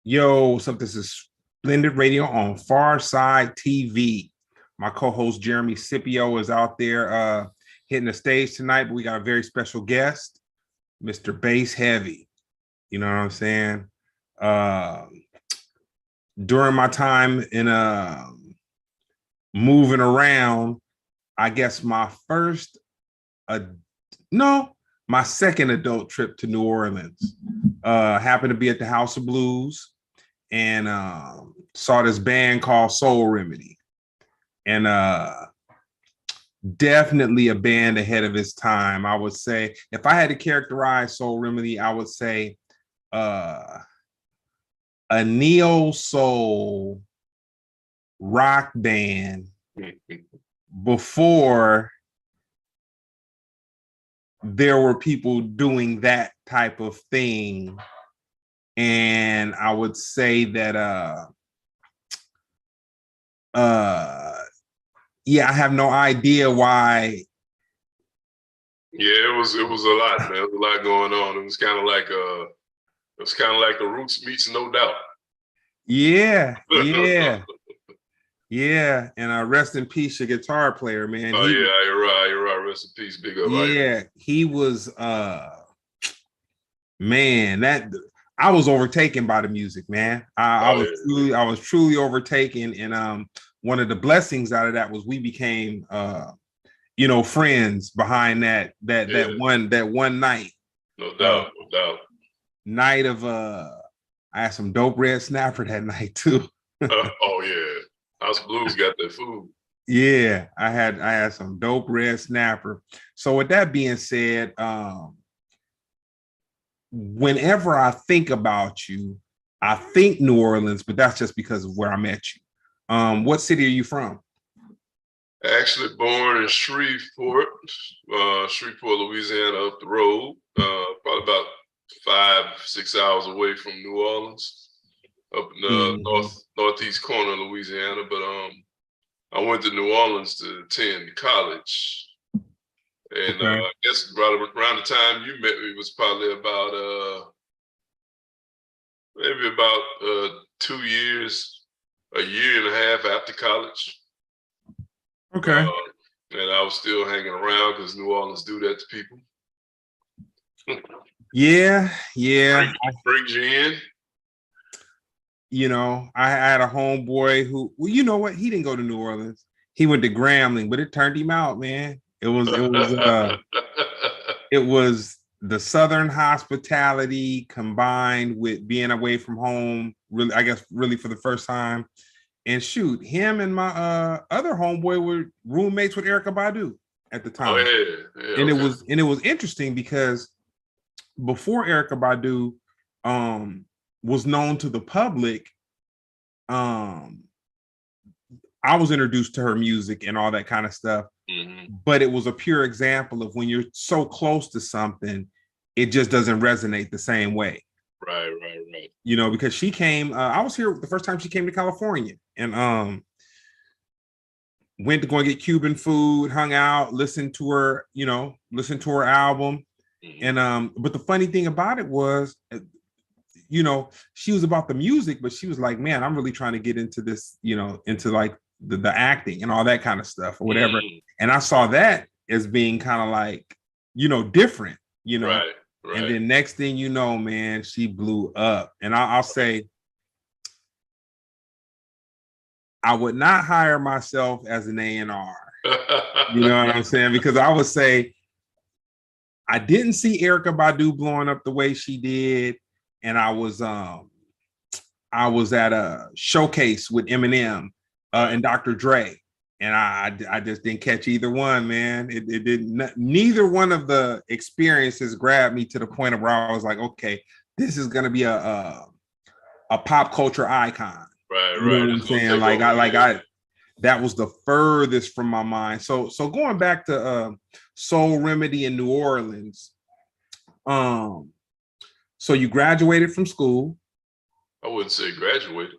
Yo, what's up? This is Splendid Radio on Pharcyde TV. My co-host Jeremy Scipio is out there hitting the stage tonight, but we got a very special guest, Mr. Bass Heavy. You know what I'm saying? Uh, During my time in moving around, I guess uh, my second adult trip to New Orleans happened to be at the House of Blues and saw this band called Soul Remedy, and definitely a band ahead of its time. I would say, if I had to characterize Soul Remedy, I would say a neo soul rock band before there were people doing that type of thing. And I would say that yeah, I have no idea why. Yeah, it was a lot, man. There was a lot going on. It was kind of like the Roots meets No Doubt. Yeah. Yeah, and rest in peace, your guitar player, man. Oh yeah, you're right. Rest in peace, big up. Yeah, he was man, that I was overtaken by the music, man. I was truly overtaken, and one of the blessings out of that was we became friends behind that one night. No doubt. Night of I had some dope red snapper that night too. Oh yeah, House Blues got that food. Yeah, I had some dope red snapper. So with that being said, whenever I think about you, I think New Orleans, but that's just because of where I met you. What city are you from? Actually born in Shreveport, Louisiana, up the road, probably about 5-6 hours away from New Orleans, up in the northeast corner of Louisiana. But I went to New Orleans to attend college. And okay. I guess right around the time you met me was probably about maybe about 2 years, a year and a half after college. Okay. And I was still hanging around because New Orleans do that to people. Yeah. Brings you in. You know, I had a homeboy who, well, you know what? He didn't go to New Orleans. He went to Grambling, but it turned him out, man. It was the Southern hospitality combined with being away from home, really, I guess, really for the first time. And shoot, him and my other homeboy were roommates with Erykah Badu at the time. Oh, yeah, and it was interesting because before Erykah Badu was known to the public, I was introduced to her music and all that kind of stuff. Mm-hmm. But it was a pure example of when you're so close to something, it just doesn't resonate the same way. Right. You know, because she came, I was here the first time she came to California, and went to go and get Cuban food, hung out, listened to her album. Mm-hmm. And but the funny thing about it was, you know, she was about the music, but she was like, man, I'm really trying to get into this, you know, into like the acting and all that kind of stuff or whatever. Mm-hmm. And I saw that as being kind of like, you know, different, you know. Right. And then next thing you know, man, she blew up. And I'll say, I would not hire myself as an A&R. You know what I'm saying? Because I would say, I didn't see Erykah Badu blowing up the way she did. And I was at a showcase with Eminem and Dr. Dre. And I just didn't catch either one, man. It didn't. Neither one of the experiences grabbed me to the point of where I was like, okay, this is gonna be a pop culture icon. Right. You know what I'm saying? I that was the furthest from my mind. So going back to Soul Remedy in New Orleans. So you graduated from school. I wouldn't say graduated.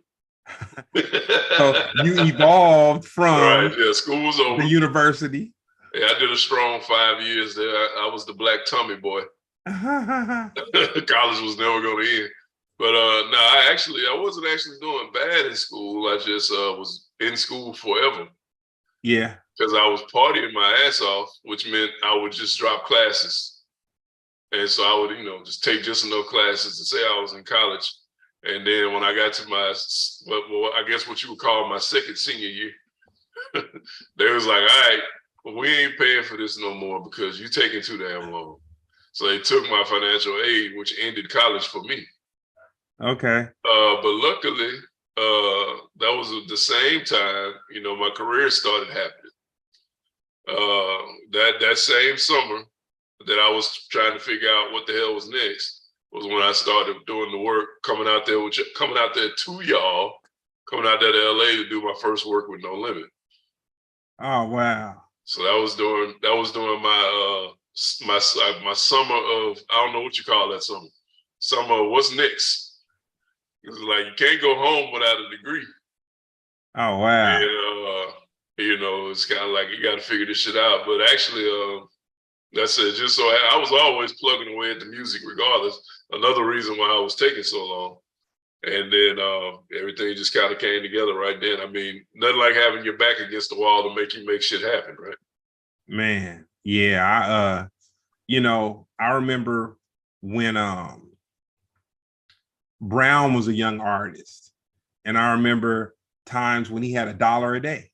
So you evolved from school was over. The university. Yeah, I did a strong 5 years there. I was the black tummy boy. College was never going to end. But no, I wasn't actually doing bad in school. I just was in school forever. Yeah. Because I was partying my ass off, which meant I would just drop classes. And so I would, just take just enough classes to say I was in college. And then when I got to my, well, I guess what you would call my second senior year, they was like, all right, well, we ain't paying for this no more because you taking too damn long. So they took my financial aid, which ended college for me. Okay. But luckily, that was at the same time, my career started happening. That same summer that I was trying to figure out what the hell was next was when I started doing the work, coming out there to y'all, coming out there to LA to do my first work with No Limit. Oh wow. So that was during my summer of, I don't know what you call that summer. Summer of what's next? It's like you can't go home without a degree. Oh wow. And it's kind of like you got to figure this shit out. But actually, that's it. Just so I was always plugging away at the music, regardless. Another reason why I was taking so long. And then everything just kind of came together right then. I mean, nothing like having your back against the wall to make you make shit happen, right? Man, yeah. I remember when Brown was a young artist, and I remember times when he had $1 a day,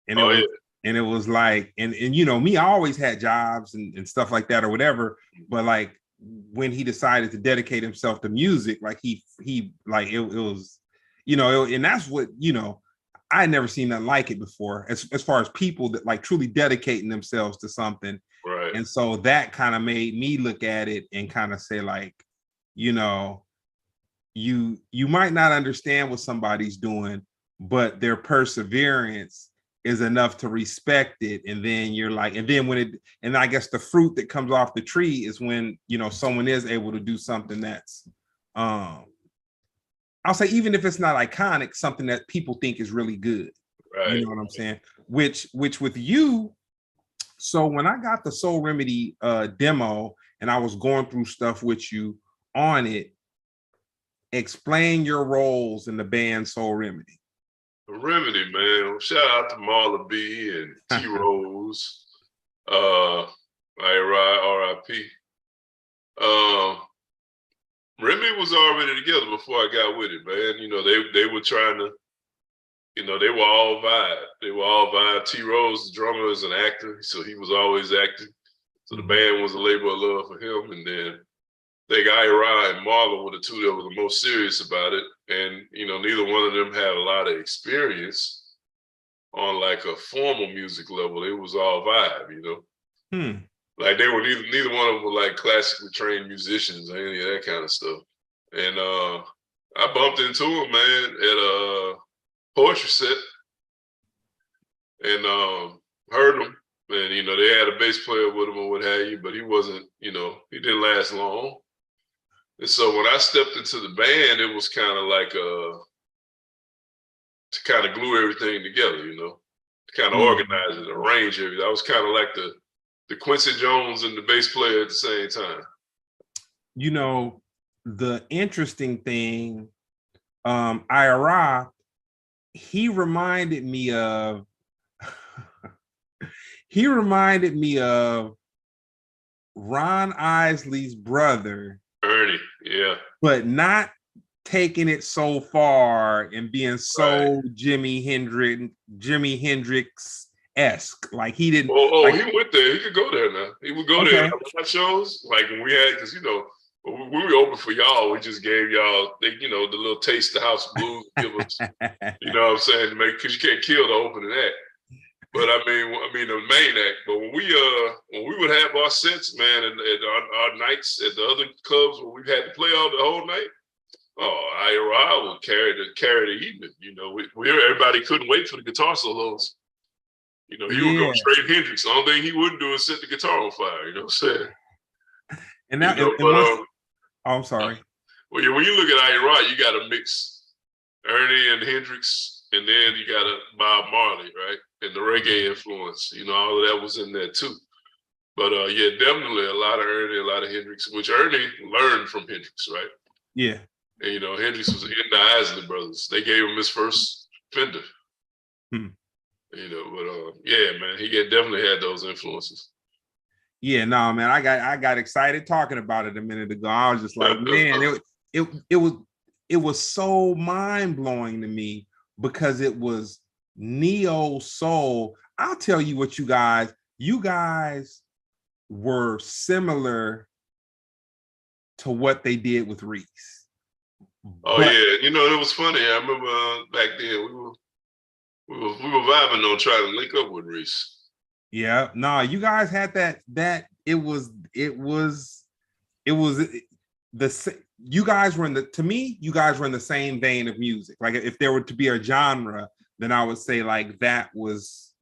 and it was like, and me, I always had jobs and stuff like that or whatever, but like when he decided to dedicate himself to music, like he like it was, and that's what, I had never seen nothing like it before, as far as people that like truly dedicating themselves to something. Right. And so that kind of made me look at it and kind of say, like, you might not understand what somebody's doing, but their perseverance is enough to respect it. And then you're like, and then and I guess the fruit that comes off the tree is when, someone is able to do something that's, I'll say, even if it's not iconic, something that people think is really good. Right. You know what I'm saying? Which with you, so when I got the Soul Remedy demo and I was going through stuff with you on it, explain your roles in the band Soul Remedy. Remedy, man. Shout out to Marla B and T Rose. R.I.P. Remedy was already together before I got with it, man. They were trying to, they were all vibe. They were all vibe. T Rose, the drummer, is an actor, so he was always acting. So the band was a labor of love for him. And then they got Ira and Marla were the two that were the most serious about it. And, neither one of them had a lot of experience on like a formal music level. It was all vibe, Like they were neither one of them were like classically trained musicians or any of that kind of stuff. And I bumped into him, man, at a poetry set and heard him. And, they had a bass player with him or what have you, but he wasn't, he didn't last long. And so when I stepped into the band, it was kind of like to kind of glue everything together, to kind of organize it, arrange everything. I was kind of like the Quincy Jones and the bass player at the same time. The interesting thing, Ira, he reminded me of Ron Isley's brother, Ernie, yeah. But not taking it so far and being so right. Jimi Hendrix-esque. Like he didn't. He went there. He could go there now. He would go there. At shows, like when we had, because when we were open for y'all, we just gave y'all, the little taste of House of Blues. Give us, you know what I'm saying, because you can't kill the opening act. But I mean the main act. But when we would have our sets, man, and our nights at the other clubs where we had to play all the whole night, I would carry the evening. Everybody couldn't wait for the guitar solos. He would go straight Hendrix. The only thing he wouldn't do is set the guitar on fire. You know what I'm saying? And that, I'm sorry. When you look at Ira, you got to mix Ernie and Hendrix, and then you got Bob Marley, right? And the reggae influence, all of that was in there too. But definitely a lot of Ernie, a lot of Hendrix, which Ernie learned from Hendrix, right? Yeah. And, Hendrix was in the Isley Brothers. They gave him his first Fender. Hmm. But yeah, man, he definitely had those influences. Yeah, no, man, I got excited talking about it a minute ago. I was just like, man, it was so mind blowing to me because it was neo soul. I'll tell you what, you guys were similar to what they did with Reese. Oh but, yeah, it was funny. I remember back then we were vibing on trying to link up with Reese. Yeah, no, you guys had that it was the you guys were in the, to me, you guys were in the same vein of music. Like if there were to be a genre, then I would say like that was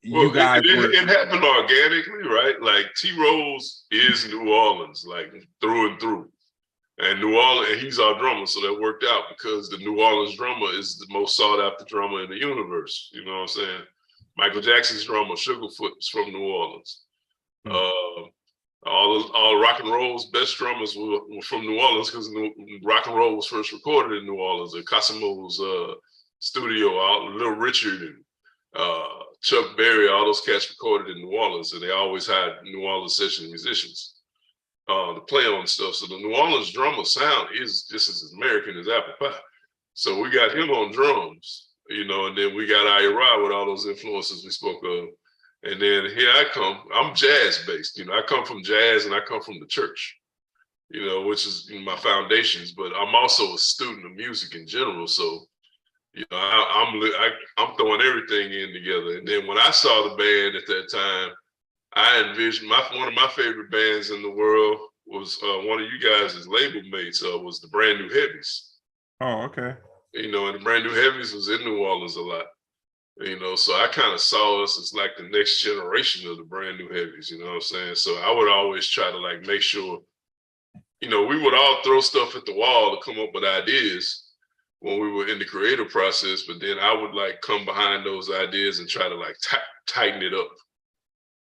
you guys were. It happened organically, right? Like T Rose is New Orleans, like through and through. And New Orleans, and he's our drummer, so that worked out because the New Orleans drummer is the most sought after drummer in the universe. You know what I'm saying? Michael Jackson's drummer, Sugarfoot, is from New Orleans. All rock and roll's best drummers were from New Orleans because rock and roll was first recorded in New Orleans at Cosimo's studio. Little Richard and Chuck Berry, all those cats recorded in New Orleans, and they always had New Orleans session musicians to play on stuff. So the New Orleans drummer sound is just as American as apple pie. So we got him on drums, and then we got Ira with all those influences we spoke of. And then here I come. I'm jazz based. I come from jazz and I come from the church, which is my foundations. But I'm also a student of music in general. So, I'm throwing everything in together. And then when I saw the band at that time, I envisioned one of my favorite bands in the world was one of you guys' label mates was the Brand New Heavies. Oh, okay. And the Brand New Heavies was in New Orleans a lot. So I kind of saw us as like the next generation of the Brand New Heavies, you know what I'm saying? So I would always try to like make sure, we would all throw stuff at the wall to come up with ideas when we were in the creative process, but then I would like come behind those ideas and try to like tighten it up,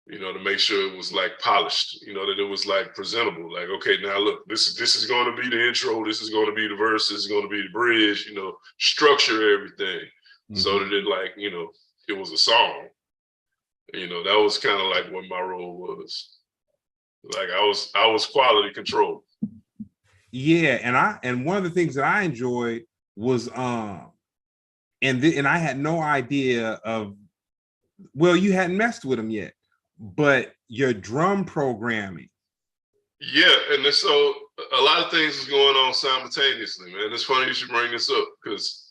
to make sure it was like polished, that it was like presentable. Like, okay, now look, this is going to be the intro, this is going to be the verse, this is going to be the bridge, structure everything. So that it like, it was a song. That was kind of like what my role was. Like I was quality control. Yeah, and one of the things that I enjoyed was and I had no idea of, well, you hadn't messed with them yet, but your drum programming. Yeah, and so a lot of things is going on simultaneously, man. It's funny you should bring this up because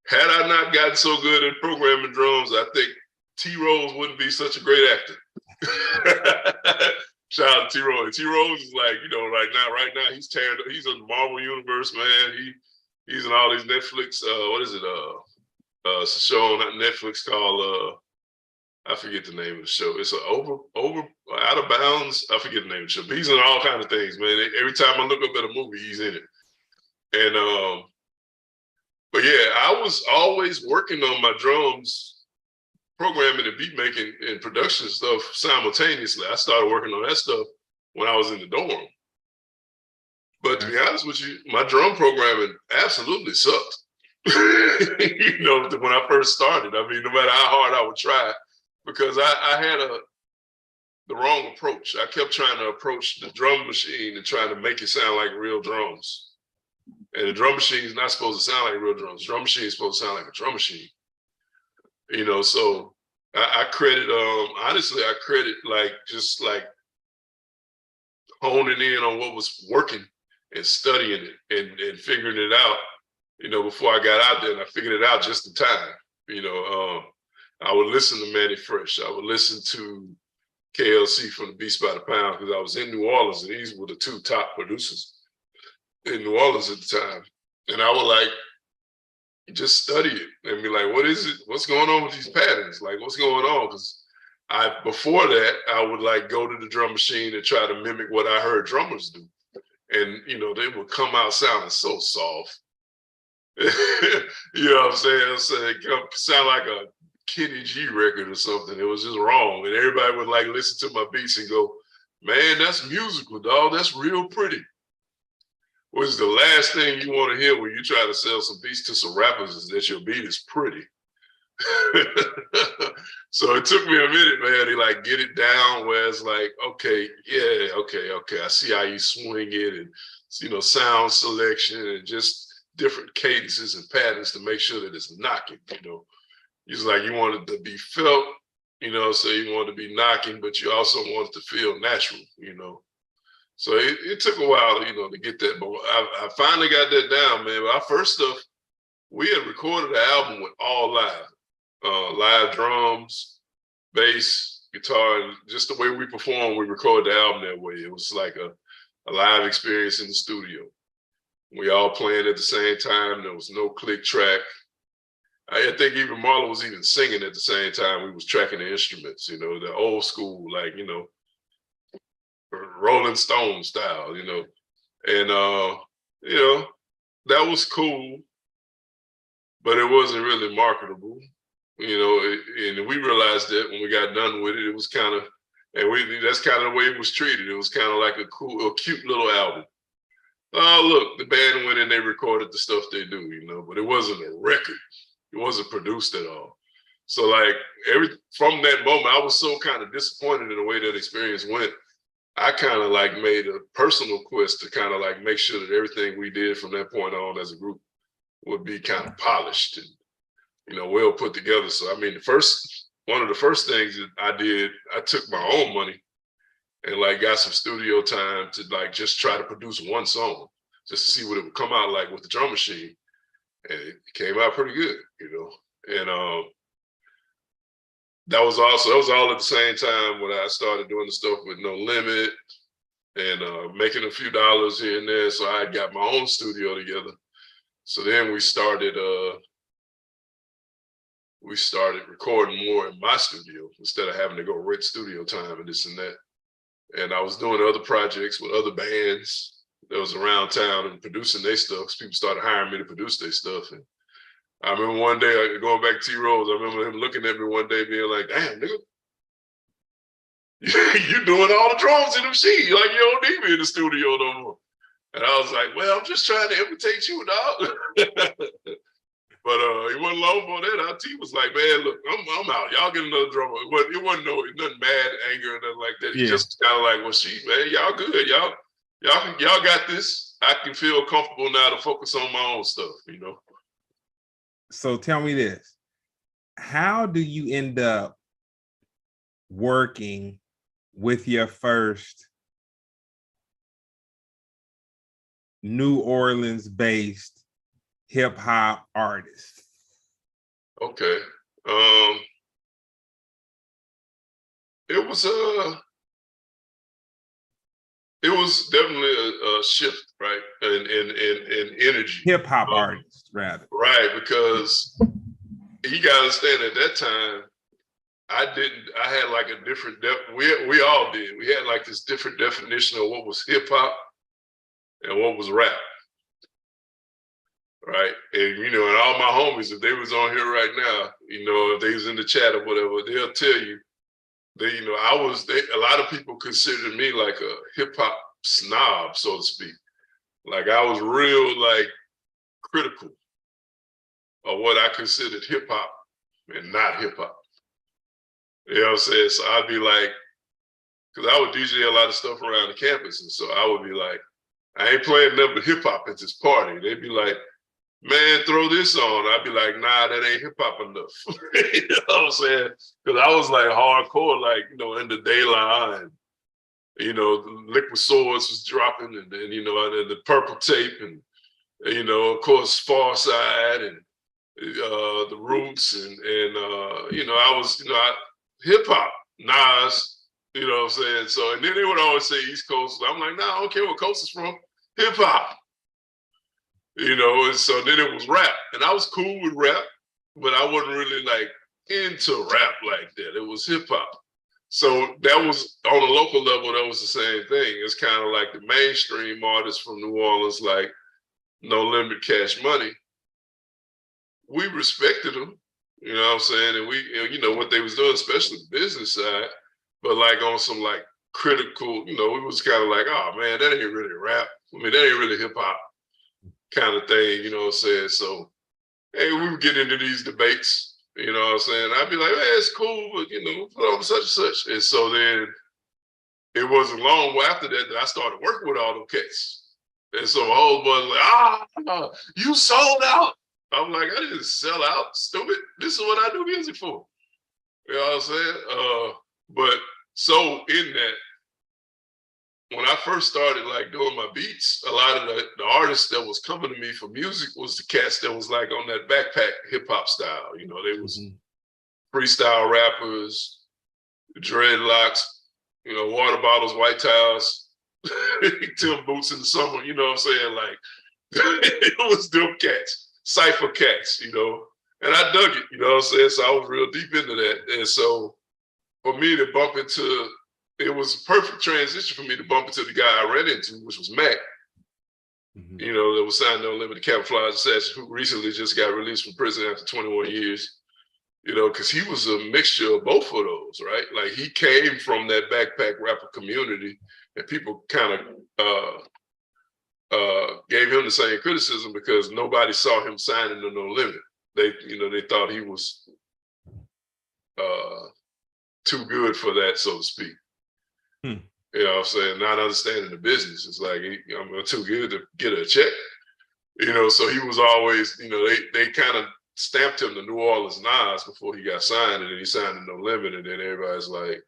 had I not gotten so good at programming drums, I think T Rose wouldn't be such a great actor. Shout out to T Rose. T Rose is like, right now he's he's in the Marvel universe, man. He's in all these Netflix. What is it? It's a show on Netflix called I forget the name of the show. It's over Out of Bounds. I forget the name of the show. But he's in all kinds of things, man. Every time I look up at a movie, he's in it. And but yeah, I was always working on my drums, programming and beat making and production stuff simultaneously. I started working on that stuff when I was in the dorm. But to be honest with you, my drum programming absolutely sucked. When I first started, I mean, no matter how hard I would try, because I had the wrong approach. I kept trying to approach the drum machine and trying to make it sound like real drums. And the drum machine is not supposed to sound like real drums. The drum machine is supposed to sound like a drum machine. So I credit, honestly, I credit just honing in on what was working and studying it and figuring it out, before I got out there, and I figured it out just in time. I would listen to Manny Fresh. I would listen to KLC from the Beats by the Pound because I was in New Orleans and these were the two top producers in New Orleans at the time. And I would just study it and be like, what is it? What's going on with these patterns? Like, what's going on? Because before that, I would go to the drum machine and try to mimic what I heard drummers do. And, they would come out sounding so soft. You know what I'm saying? So it sound like a Kenny G record or something. It was just wrong. And everybody would listen to my beats and go, man, that's musical, dog. That's real pretty. was the last thing you want to hear when you try to sell some beats to some rappers is that your beat is pretty. So it took me a minute, man, to like get it down where it's like, okay, yeah, okay, I see how you swing it, and you know, sound selection and just different cadences and patterns to make sure that it's knocking, you know. It's like you want it to be felt, you know, so you want it to be knocking, but you also want it to feel natural, you know. So it took a while, you know, to get that, but I finally got that down, man. Our first stuff, we had recorded the album with all live. Live drums, bass, guitar, and just the way we perform, we record the album that way. It was like a live experience in the studio. We all playing at the same time. There was no click track. I think even Marlon was even singing at the same time. We was tracking the instruments, you know, the old school, like, you know, Rolling Stone style, you know. And, you know, that was cool, but it wasn't really marketable. You know, and we realized that when we got done with it, it was kind of, and that's kind of the way it was treated. It was kind of like a cute little album. Oh, look, the band went in, they recorded the stuff they do, you know, but it wasn't a record. It wasn't produced at all. So like from that moment, I was so kind of disappointed in the way that experience went. I kind of like made a personal quest to kind of like make sure that everything we did from that point on as a group would be kind of polished and, you know, well put together. So I mean, one of the first things that I did, I took my own money and like got some studio time to like just try to produce one song, just to see what it would come out like with the drum machine. And it came out pretty good, you know. And that was all at the same time when I started doing the stuff with No Limit and making a few dollars here and there. So I got my own studio together. So then we started recording more in my studio instead of having to go rent studio time and this and that. And I was doing other projects with other bands that was around town and producing their stuff, because people started hiring me to produce their stuff. And I remember one day, going back to T-Rose, I remember him looking at me one day being like, damn, nigga, you doing all the drums in the machine. Like, you don't need me in the studio no more. And I was like, well, I'm just trying to imitate you, dog. But it wasn't long before that. Our team was like, man, look, I'm out. Y'all get another drummer. It wasn't nothing mad, anger, or nothing like that. He just kind of like, well, man, y'all good. Y'all got this. I can feel comfortable now to focus on my own stuff, you know? So tell me this. How do you end up working with your first New Orleans-based hip hop artist? Okay. It was definitely a shift, right? In energy. Hip hop artist, rather. Right, because you gotta understand at that time, I had like a different we all did. We had like this different definition of what was hip hop and what was rap. Right. And, you know, and all my homies, if they was on here right now, you know, if they was in the chat or whatever, they'll tell you, you know, a lot of people considered me like a hip hop snob, so to speak. Like I was real, like critical of what I considered hip hop and not hip hop. You know what I'm saying? So I'd be like, because I would DJ a lot of stuff around the campus. And so I would be like, I ain't playing nothing but hip hop at this party. They'd be like, man, throw this on. I'd be like, nah, that ain't hip hop enough. You know what I'm saying? Because I was like hardcore, like, you know, in the daylight, and, you know, the Liquid Swords was dropping, and then, you know, and the Purple Tape, and, you know, of course, Pharcyde, and the Roots, and you know, I was, you know, hip hop, Nas, you know what I'm saying? So, and then they would always say East Coast. I'm like, nah, I don't care what coast it's from, hip hop. You know, and so then it was rap, and I was cool with rap, but I wasn't really like into rap like that. It was hip hop. So that was on a local level, that was the same thing. It's kind of like the mainstream artists from New Orleans, like No Limit, Cash Money. We respected them, you know what I'm saying? And we, you know, what they was doing, especially the business side, but like on some like critical, you know, we was kind of like, oh man, that ain't really rap. I mean, that ain't really hip hop kind of thing, you know what I'm saying? So, hey, we would get into these debates, you know what I'm saying? I'd be like, hey, it's cool, but you know, put on such and such. And so then it wasn't long after that I started working with all them cats. And so my whole was like, you sold out. I'm like, I didn't sell out, stupid. This is what I do music for. You know what I'm saying? But so in that, when I first started like doing my beats, a lot of the artists that was coming to me for music was the cats that was like on that backpack hip hop style. You know, they was freestyle rappers, dreadlocks, you know, water bottles, white towels, Tim boots in the summer, you know what I'm saying? Like, it was them cats, cypher cats, you know, and I dug it, you know what I'm saying? So I was real deep into that. And so for me to bump into, it was a perfect transition for me to bump into the guy I ran into, which was Mac, you know, that was signed on Limited Camouflage Assassin, who recently just got released from prison after 21 years. You know, because he was a mixture of both of those, right? Like he came from that backpack rapper community, and people kind of gave him the same criticism because nobody saw him signing to No Limit. They, you know, they thought he was too good for that, so to speak. You know what I'm saying? Not understanding the business. It's like, I'm too good to get a check. You know, so he was always, you know, they kind of stamped him to New Orleans Nas before he got signed, and then he signed to No Limit, and then everybody's like,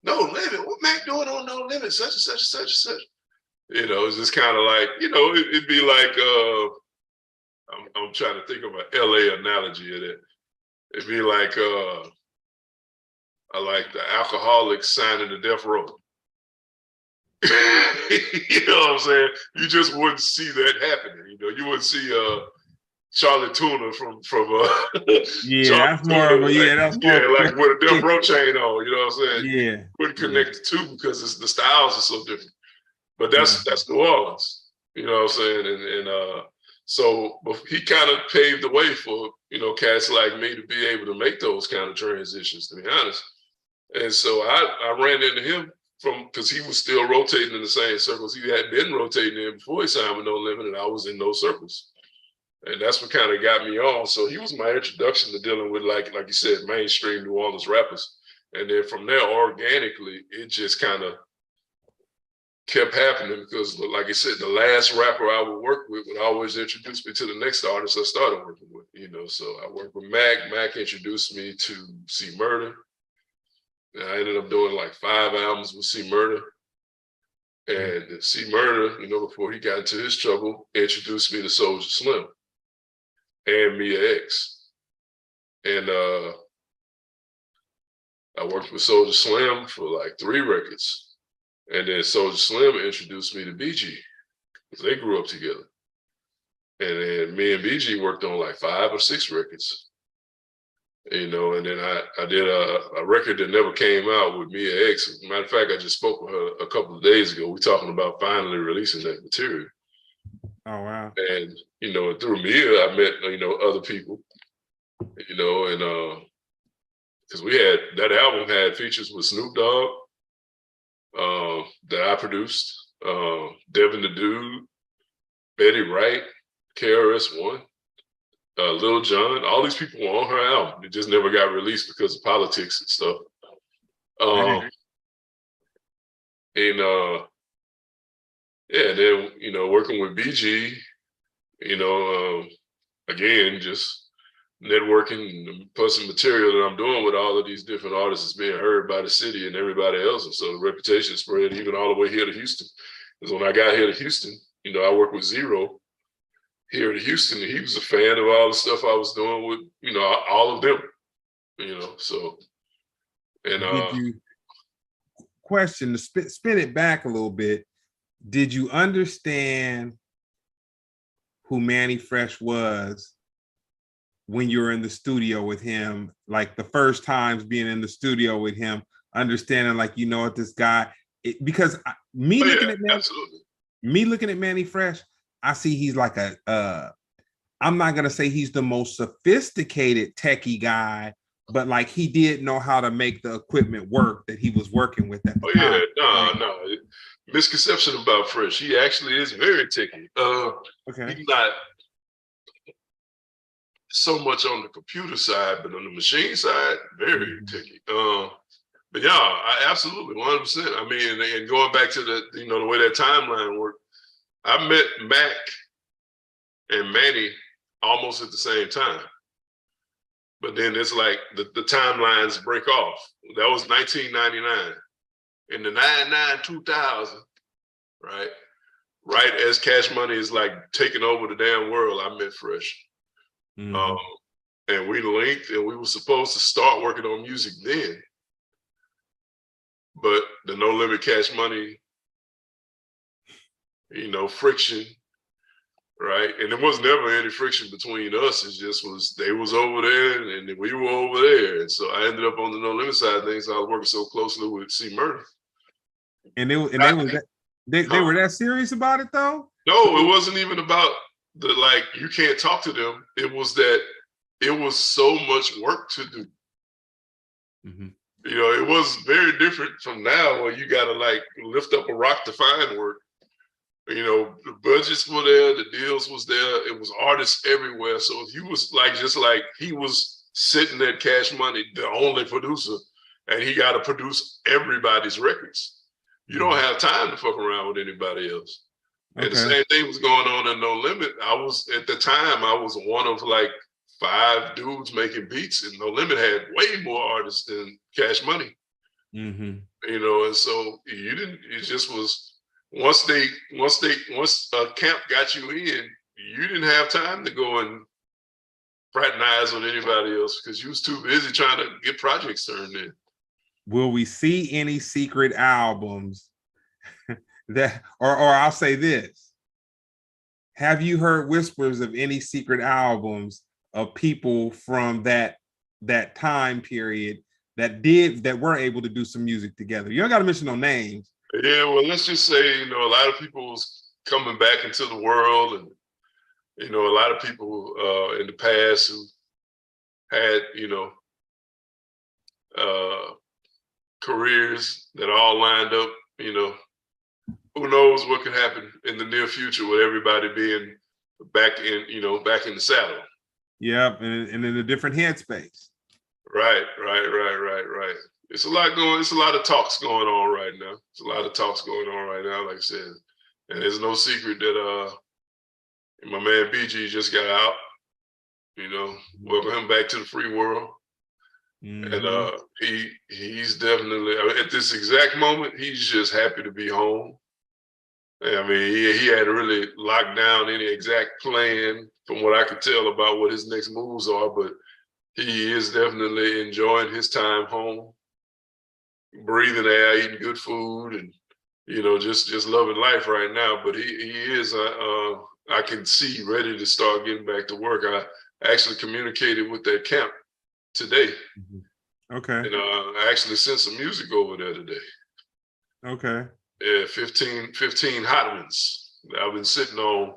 No Limit, what Mac doing on No Limit, such and such and such and such. You know, it's just kind of like, you know, it'd be like, I'm trying to think of an LA analogy of it. It'd be like, I like the alcoholics signing to Death Row. You know what I'm saying? You just wouldn't see that happening. You know, you wouldn't see Charlie Tuna from that's more of a like with a Death Row chain on, you know what I'm saying? Yeah. Wouldn't connect the two because the styles are so different. But that's New Orleans, you know what I'm saying? And so he kind of paved the way for, you know, cats like me to be able to make those kind of transitions, to be honest. And so I ran into him because he was still rotating in the same circles he had been rotating in before he signed with No Limit, and I was in those circles. And that's what kind of got me on. So he was my introduction to dealing with, like you said, mainstream New Orleans rappers. And then from there, organically, it just kind of kept happening because, like I said, the last rapper I would work with would always introduce me to the next artist I started working with, you know. So I worked with Mac. Mac introduced me to C Murder. And I ended up doing like 5 albums with C Murder. And C Murder, you know, before he got into his trouble, introduced me to Soulja Slim and Mia X. And I worked with Soulja Slim for like 3 records. And then Soulja Slim introduced me to BG because they grew up together. And then me and BG worked on like 5 or 6 records. You know, and then I did a record that never came out with Mia X. As a matter of fact, I just spoke with her a couple of days ago. We're talking about finally releasing that material. Oh, wow. And, you know, through Mia, I met, you know, other people, you know, and because that album had features with Snoop Dogg that I produced, Devin the Dude, Betty Wright, KRS-One. Lil Jon, all these people were on her album. It just never got released because of politics and stuff. And then, you know, working with BG, you know, again, just networking and pushing material that I'm doing with all of these different artists is being heard by the city and everybody else. And so the reputation spread even all the way here to Houston. Because when I got here to Houston, you know, I worked with Zero here to Houston, and he was a fan of all the stuff I was doing with, you know, all of them, you know, so. And did you question, to spin it back a little bit, did you understand who Manny Fresh was when you were in the studio with him, like the first times being in the studio with him, understanding like, you know what, this guy, because me looking at Manny Fresh, I see he's like I'm not gonna say he's the most sophisticated techie guy, but like he did know how to make the equipment work that he was working with at the time. No. misconception about Fresh. He actually is very techy. Okay. He's not so much on the computer side, but on the machine side, very techy. But yeah, I absolutely 100%. I mean, and going back to the the way that timeline worked, I met Mac and Manny almost at the same time. But then it's like the timelines break off. That was 1999. In the 2000, right? Right as Cash Money is like taking over the damn world, I met Fresh. And we linked, and we were supposed to start working on music then. But the No Limit Cash Money, friction, right? And there was never any friction between us. It just was, they was over there and we were over there. And so I ended up on the No Limit side of things. I was working so closely with C Murder. And they were that serious about it though? No, it wasn't even about you can't talk to them. It was that it was so much work to do. It was very different from now where you gotta lift up a rock to find work. The budgets were there, the deals was there, it was artists everywhere. So he was he was sitting at Cash Money, the only producer, and he got to produce everybody's records. You don't have time to fuck around with anybody else. Okay. And the same thing was going on in No Limit. At the time, I was one of 5 dudes making beats, and No Limit had way more artists than Cash Money. And so it just was, once a camp got you in, you didn't have time to go and fraternize with anybody else because you was too busy trying to get projects turned in. Will we see any secret albums that, or I'll say this, have you heard whispers of any secret albums of people from that time period that were able to do some music together? You don't got to mention no names. Yeah, well, let's just say, a lot of people was coming back into the world, and a lot of people in the past who had, careers that all lined up, who knows what could happen in the near future with everybody being back in the saddle. Yeah, and in a different headspace. Right. It's a lot of talks going on right now. Like I said. And there's no secret that my man BG just got out. Welcome him back to the free world. And he's definitely, at this exact moment, he's just happy to be home. I mean, he had really locked down any exact plan from what I could tell about what his next moves are, but he is definitely enjoying his time home, breathing air, eating good food, and just loving life right now. But he is, I can see, ready to start getting back to work. I actually communicated with that camp today. Okay. And I actually sent some music over there today. Okay. Yeah, 15 hot ones that I've been sitting on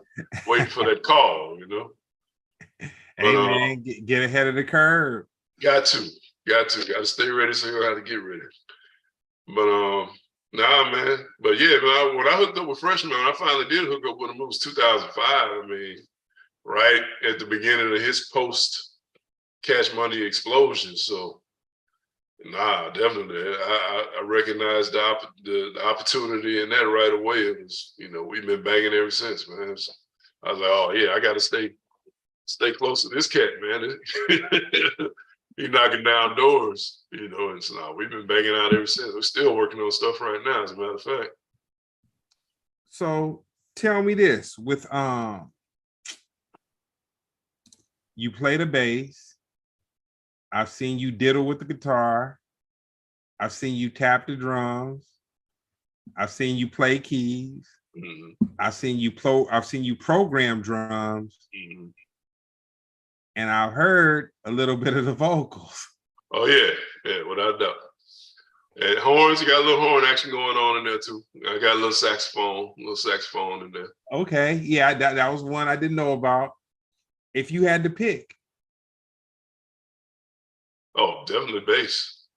waiting for that call, Hey, man, get ahead of the curve. Got to stay ready so you know how to get ready. But nah, man. But yeah, when I hooked up with Freshman, I finally did hook up with him. It was 2005. I mean, right at the beginning of his post Cash Money explosion. So, nah, definitely, I recognized the opportunity in that right away. It was, we've been banging ever since, man. I was like, oh yeah, I got to stay close to this cat, man. He knocking down doors, and so we've been banging out ever since. We're still working on stuff right now, as a matter of fact. So tell me this, with you play the bass, I've seen you diddle with the guitar, I've seen you tap the drums, I've seen you play keys, I've seen you program drums, and I've heard a little bit of the vocals. Oh yeah, without a doubt. And horns, you got a little horn action going on in there too. I got a little saxophone in there. Okay, yeah, that was one I didn't know about. If you had to pick. Oh, definitely bass.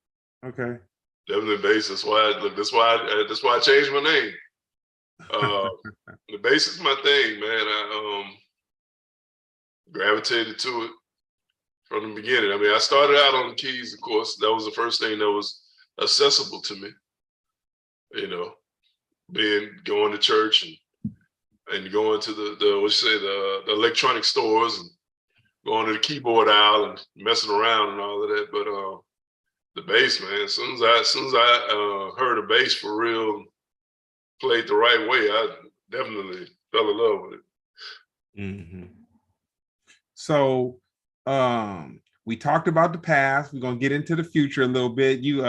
Okay. Definitely bass. That's why I changed my name. The bass is my thing, man. I gravitated to it from the beginning. I mean, I started out on the keys, of course. That was the first thing that was accessible to me. You know, going to church and going to the electronic stores and going to the keyboard aisle and messing around and all of that. But the bass, man, as soon as I heard a bass for real, played the right way, I definitely fell in love with it. Mm-hmm. So we talked about the past. We're gonna get into the future a little bit. You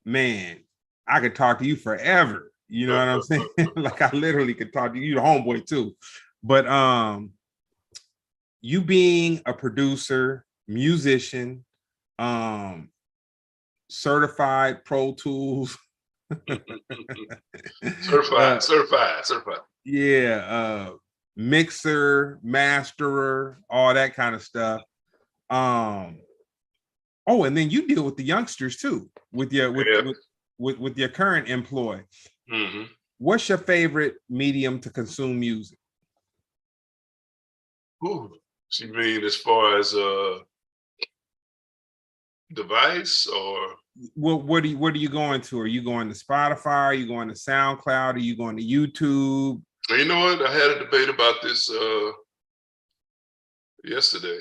man, I could talk to you forever. You know what I'm saying? Like I literally could talk to you. You're the homeboy too. But you being a producer, musician, certified Pro Tools. certified. Yeah, mixer, masterer, all that kind of stuff. Oh, and then you deal with the youngsters too, with your with your current employ. Mm-hmm. What's your favorite medium to consume music? Ooh, so you mean as far as device or what are you going to? Are you going to Spotify? Are you going to SoundCloud? Are you going to YouTube? You know what? I had a debate about this yesterday.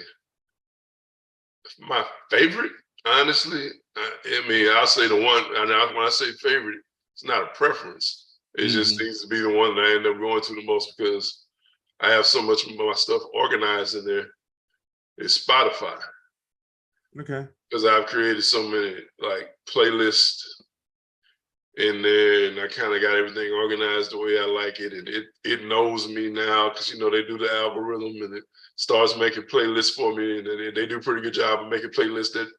My favorite, honestly, I mean, I'll say the one, and when I say favorite, it's not a preference. It just needs to be the one that I end up going to the most because I have so much of my stuff organized in there. It's Spotify. Okay. Because I've created so many like playlists in there, and I kind of got everything organized the way I like it, and it knows me now because you know they do the algorithm and it starts making playlists for me, and they do a pretty good job of making playlists that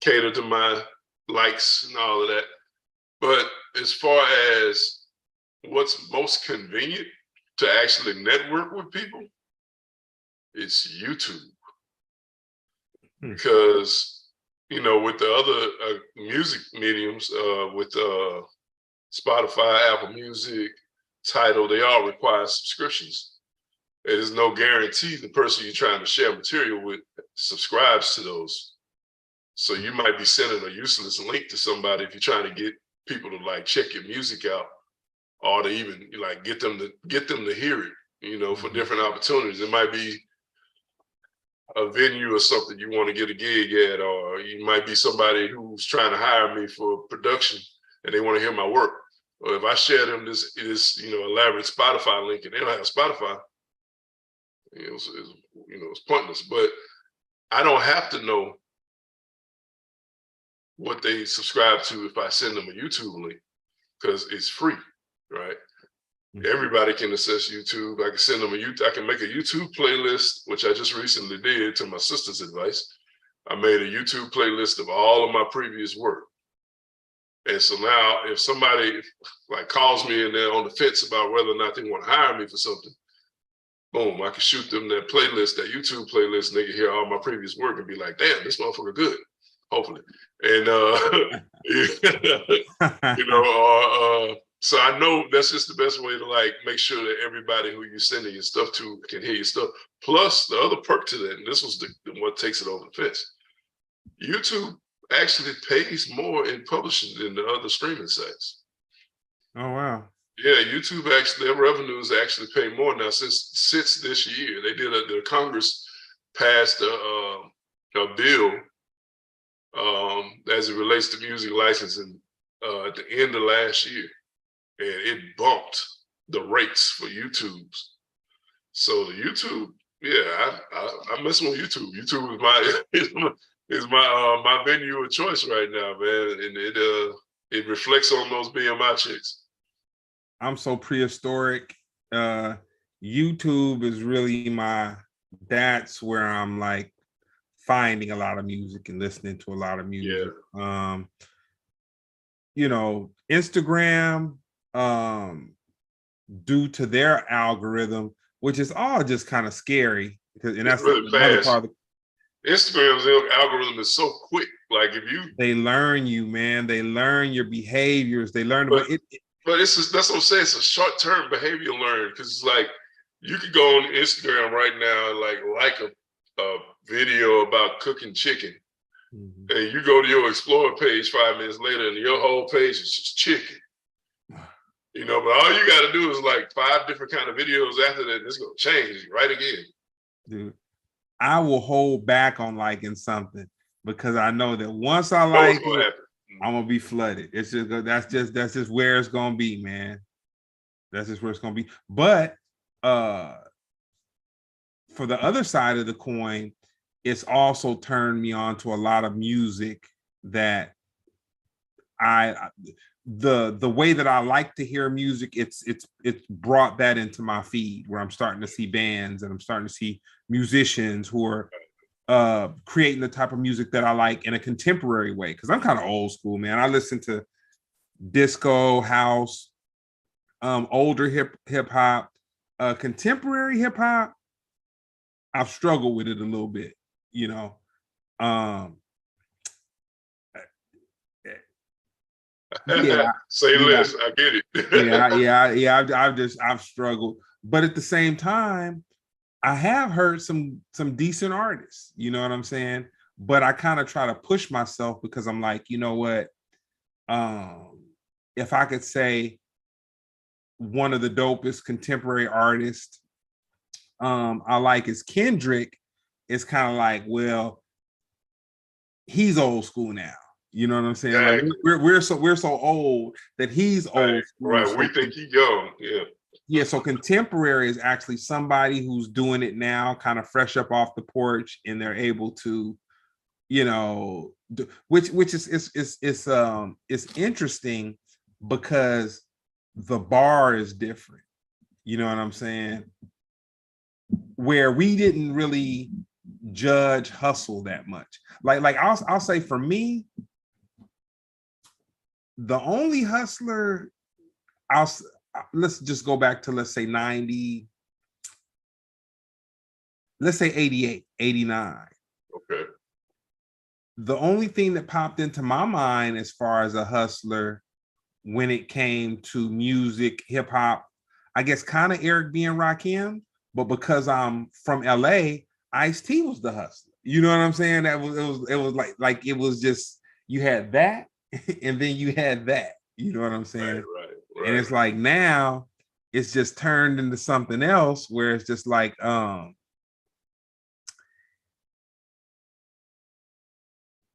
cater to my likes and all of that. But as far as what's most convenient to actually network with people, it's YouTube. Because, you know, with the other music mediums, with Spotify, Apple Music, Tidal, they all require subscriptions. There's no guarantee the person you're trying to share material with subscribes to those. So you might be sending a useless link to somebody if you're trying to get people to like check your music out, or to even like get them to hear it, you know, for different opportunities. It might be a venue or something you want to get a gig at, or you might be somebody who's trying to hire me for production and they want to hear my work. Or if I share them this you know, elaborate Spotify link and they don't have Spotify, you know, it's pointless. But I don't have to know what they subscribe to if I send them a YouTube link because it's free, right? Everybody can access YouTube. I can send them I can make a YouTube playlist, which I just recently did to my sister's advice. I made a YouTube playlist of all of my previous work. And so now if somebody like calls me and they're on the fence about whether or not they want to hire me for something, boom, I can shoot them that playlist, that YouTube playlist, and they can hear all my previous work and be like, damn, this motherfucker good, hopefully. And, you know, so I know that's just the best way to like make sure that everybody who you're sending your stuff to can hear your stuff. Plus the other perk to that, and this was the what takes it over the fence. YouTube actually pays more in publishing than the other streaming sites. Oh wow. Yeah, YouTube actually, their revenues actually pay more now since this year. They did the Congress passed a bill as it relates to music licensing at the end of last year. And it bumped the rates for YouTube's. So the YouTube, yeah, I'm messing with YouTube. YouTube is my venue of choice right now, man, and it reflects on those BMI chicks. I'm so prehistoric. YouTube is really that's where I'm like finding a lot of music and listening to a lot of music. Yeah. You know, Instagram, due to their algorithm, which is all just kind of scary because, and that's really another part of Instagram's algorithm is so quick. Like if you, they learn you, man. They learn your behaviors. They learn about it. But that's what I'm saying. It's a short-term behavior learn, because it's like you could go on Instagram right now and like a video about cooking chicken, and you go to your Explore page 5 minutes later, and your whole page is just chicken. But all you got to do is like 5 different kind of videos after that, and it's gonna change right again. Dude, I will hold back on liking something because I know that once I like it, I'm gonna be flooded. It's just that's just where it's gonna be, man. That's just where it's gonna be. But for the other side of the coin, it's also turned me on to a lot of music that the way that I like to hear music, it's brought that into my feed where I'm starting to see bands and I'm starting to see musicians who are creating the type of music that I like in a contemporary way. Because I'm kind of old school, man. I listen to disco, house, older hip hop, contemporary hip hop. I've struggled with it a little bit, Yeah, say less. I get it. I've struggled, but at the same time, I have heard some decent artists. You know what I'm saying? But I kind of try to push myself because I'm like, you know what? If I could say one of the dopest contemporary artists I like is Hendrick, it's kind of like, well, he's old school now. You know what I'm saying? Like we're so old that he's old school. Right. So we think he's young. Yeah. Yeah. So contemporary is actually somebody who's doing it now, kind of fresh up off the porch, and they're able to, which is interesting because the bar is different. You know what I'm saying? Where we didn't really judge hustle that much. Like I'll say for me, the only hustler, let's just go back to, let's say 90, let's say 88, 89. Okay. The only thing that popped into my mind as far as a hustler when it came to music, hip hop, I guess kind of Eric B. and Rakim, but because I'm from LA, Ice-T was the hustler. You know what I'm saying? It was like it was just, you had that and then you had that. You know what I'm saying? Right. And it's like now it's just turned into something else where it's just like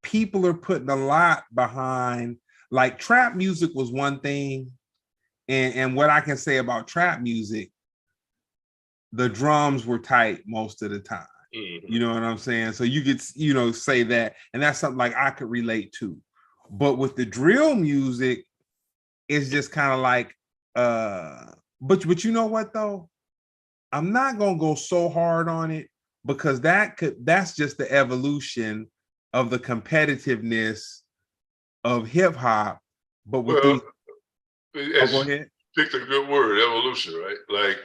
people are putting a lot behind, like trap music was one thing. And what I can say about trap music, the drums were tight most of the time. You know what I'm saying? So you could, say that, and that's something like I could relate to. But with the drill music, it's just kind of like, but you know what though? I'm not gonna go so hard on it because that's just the evolution of the competitiveness of hip hop. But with go ahead. Picked a good word, evolution, right? Like,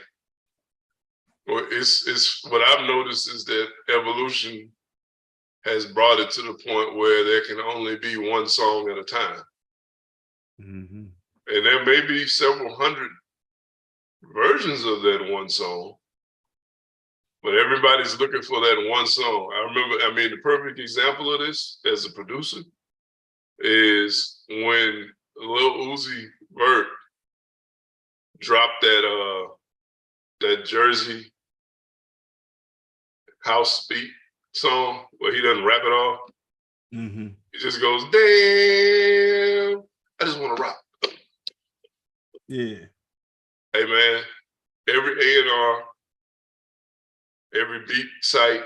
it's what I've noticed is that evolution has brought it to the point where there can only be one song at a time. And there may be several hundred versions of that one song, but everybody's looking for that one song. The perfect example of this as a producer is when Lil Uzi Vert dropped that Jersey house beat song where he doesn't rap it off. He just goes, damn, I just want to rock. Yeah. Hey man, every A&R, every beat site,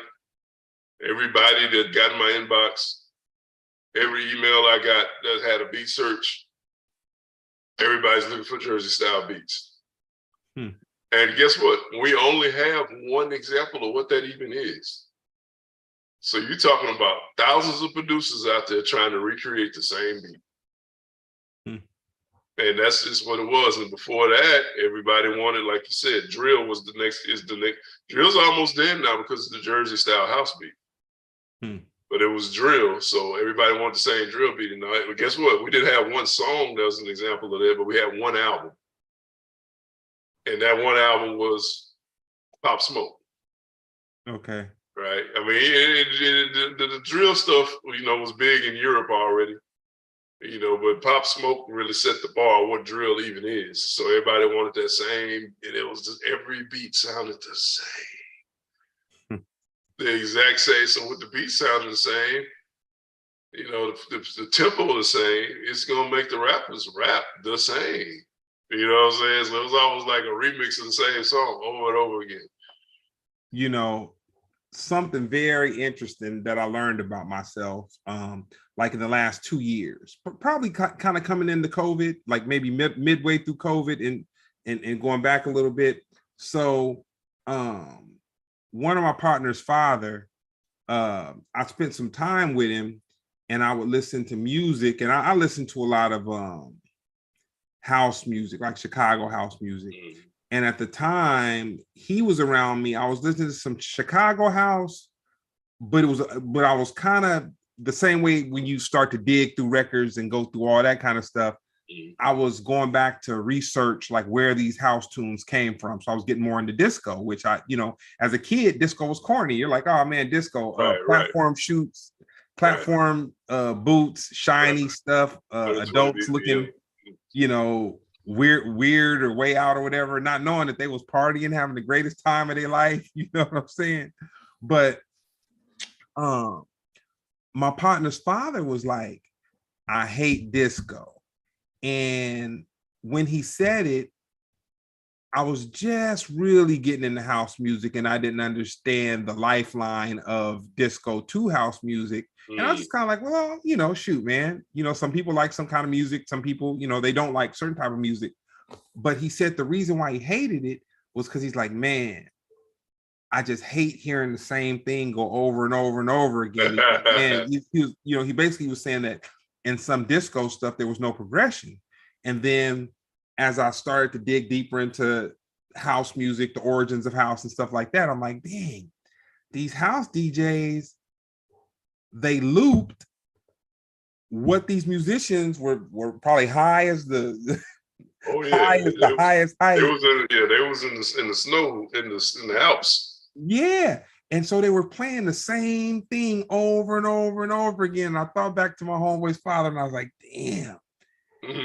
everybody that got in my inbox, every email I got that had a beat search, everybody's looking for Jersey style beats. And guess what? We only have one example of what that even is. So you're talking about thousands of producers out there trying to recreate the same beat. And that's just what it was. And before that, everybody wanted, like you said, drill was the next. Drill's almost dead now because of the Jersey style house beat. but it was drill. So everybody wanted the same drill beat. And but guess what? We didn't have one song that was an example of that, but we had one album. And that one album was Pop Smoke. Okay. Right. I mean, the drill stuff, was big in Europe already, but Pop Smoke really set the bar on what drill even is. So everybody wanted that same, and it was just every beat sounded the same. The exact same. So with the beat sounding the same, the tempo the same, it's going to make the rappers rap the same. You know what I'm saying? So it was almost like a remix of the same song over and over again. Something very interesting that I learned about myself, like in the last 2 years, probably kind of coming into COVID, like maybe midway through COVID and going back a little bit. So one of my partner's father, I spent some time with him and I would listen to music, and I listened to a lot of house music, like Chicago house music. And at the time he was around me, I was listening to some Chicago house, but I was kind of the same way when you start to dig through records and go through all that kind of stuff. I was going back to research like where these house tunes came from. So I was getting more into disco, which as a kid, disco was corny. You're like, oh man, disco, platform shoots, platform boots, shiny stuff, adults looking, weird or way out or whatever, not knowing that they was partying, having the greatest time of their life. You know what I'm saying? But my partner's father was like, I hate disco. And when he said it, I was just really getting into house music, and I didn't understand the lifeline of disco to house music. And I was just kind of like, well, shoot, man. Some people like some kind of music. Some people, they don't like certain type of music. But he said the reason why he hated it was because he's like, man, I just hate hearing the same thing go over and over and over again. And he basically was saying that in some disco stuff, there was no progression. And then as I started to dig deeper into house music, the origins of house and stuff like that, I'm like, dang, these house DJs, they looped what these musicians were probably high as the highest height. They was in the snow in the Alps. Yeah. And so they were playing the same thing over and over and over again. And I thought back to my homeboy's father, and I was like, damn,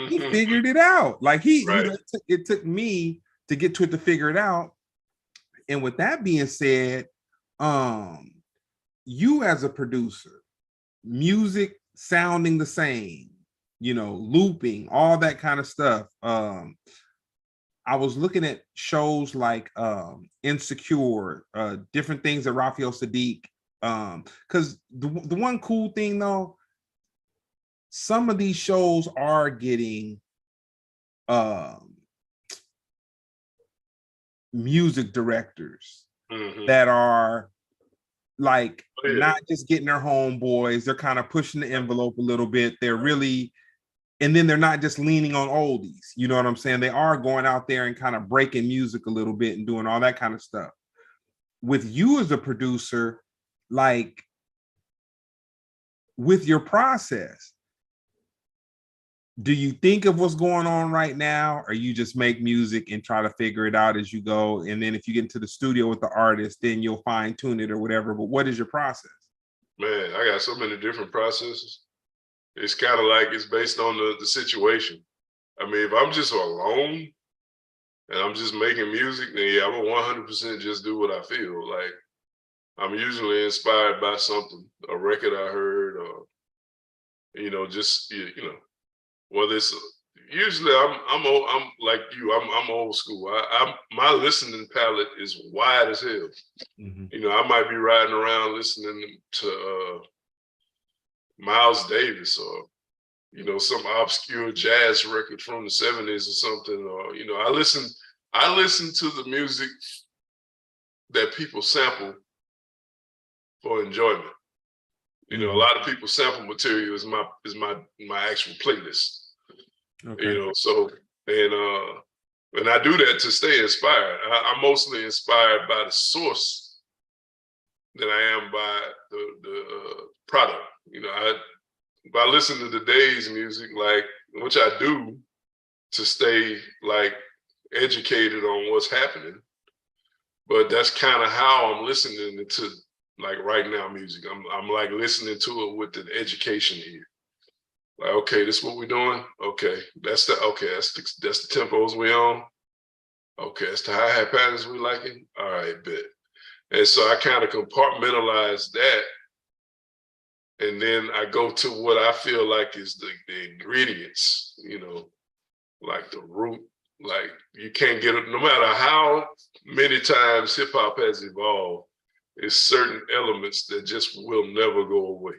he figured it out. Like it took me to get to it to figure it out. And with that being said, you as a producer, music sounding the same, looping, all that kind of stuff. I was looking at shows like Insecure, different things that Raphael Sadiq, because the one cool thing though, some of these shows are getting music directors that are like not just getting their homeboys, they're kind of pushing the envelope a little bit. They're really, and then they're not just leaning on oldies, you know what I'm saying? They are going out there and kind of breaking music a little bit and doing all that kind of stuff. With you as a producer, like with your process, do you think of what's going on right now, or you just make music and try to figure it out as you go? And then if you get into the studio with the artist, then you'll fine tune it or whatever. But what is your process? Man, I got so many different processes. It's kind of like it's based on the situation. I mean, if I'm just alone and I'm just making music, then yeah, I'm 100% just do what I feel. Like I'm usually inspired by something, a record I heard, or whether it's usually I'm like you, I'm old school. My listening palette is wide as hell. I might be riding around listening to Miles Davis or some obscure jazz record from the 70s or something, or I listen to the music that people sample for enjoyment. A lot of people sample material is my actual playlist. Okay. So and I do that to stay inspired. I'm mostly inspired by the source than I am by the product. You know, by listening to today's music, like, which I do to stay like educated on what's happening, but that's kind of how I'm listening to like right now music. I'm like listening to it with an education ear. Like, okay, this is what we're doing. Okay, that's the tempos we on. Okay, that's the hi-hat patterns we liking. All right, bet. And so I kind of compartmentalize that, and then I go to what I feel like is the ingredients, you know, like the root. Like, you can't get it, no matter how many times hip hop has evolved, there's certain elements that just will never go away.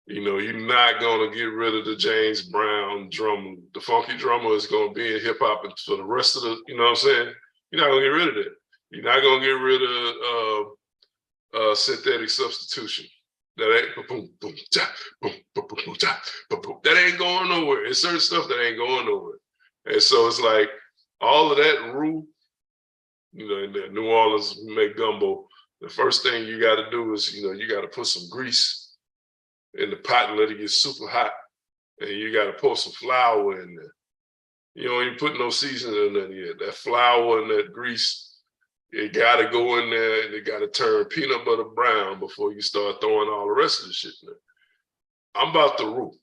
You know, you're not gonna get rid of the James Brown drum. The funky drummer is gonna be in hip hop for the rest of the, you know what I'm saying? You're not gonna get rid of that. You're not gonna get rid of synthetic substitution. That ain't boom, boom, cha, boom, boom, boom, boom, cha, boom, boom. That ain't going nowhere. It's certain stuff that ain't going nowhere. And so it's like all of that root, you know, in New Orleans, we make gumbo. The first thing you got to do is, you know, you got to put some grease in the pot and let it get super hot. And you got to pour some flour in there. You don't even put no seasoning in there yet. That flour and that grease, it got to go in there, and it got to turn peanut butter brown before you start throwing all the rest of the shit in there. I'm about the root.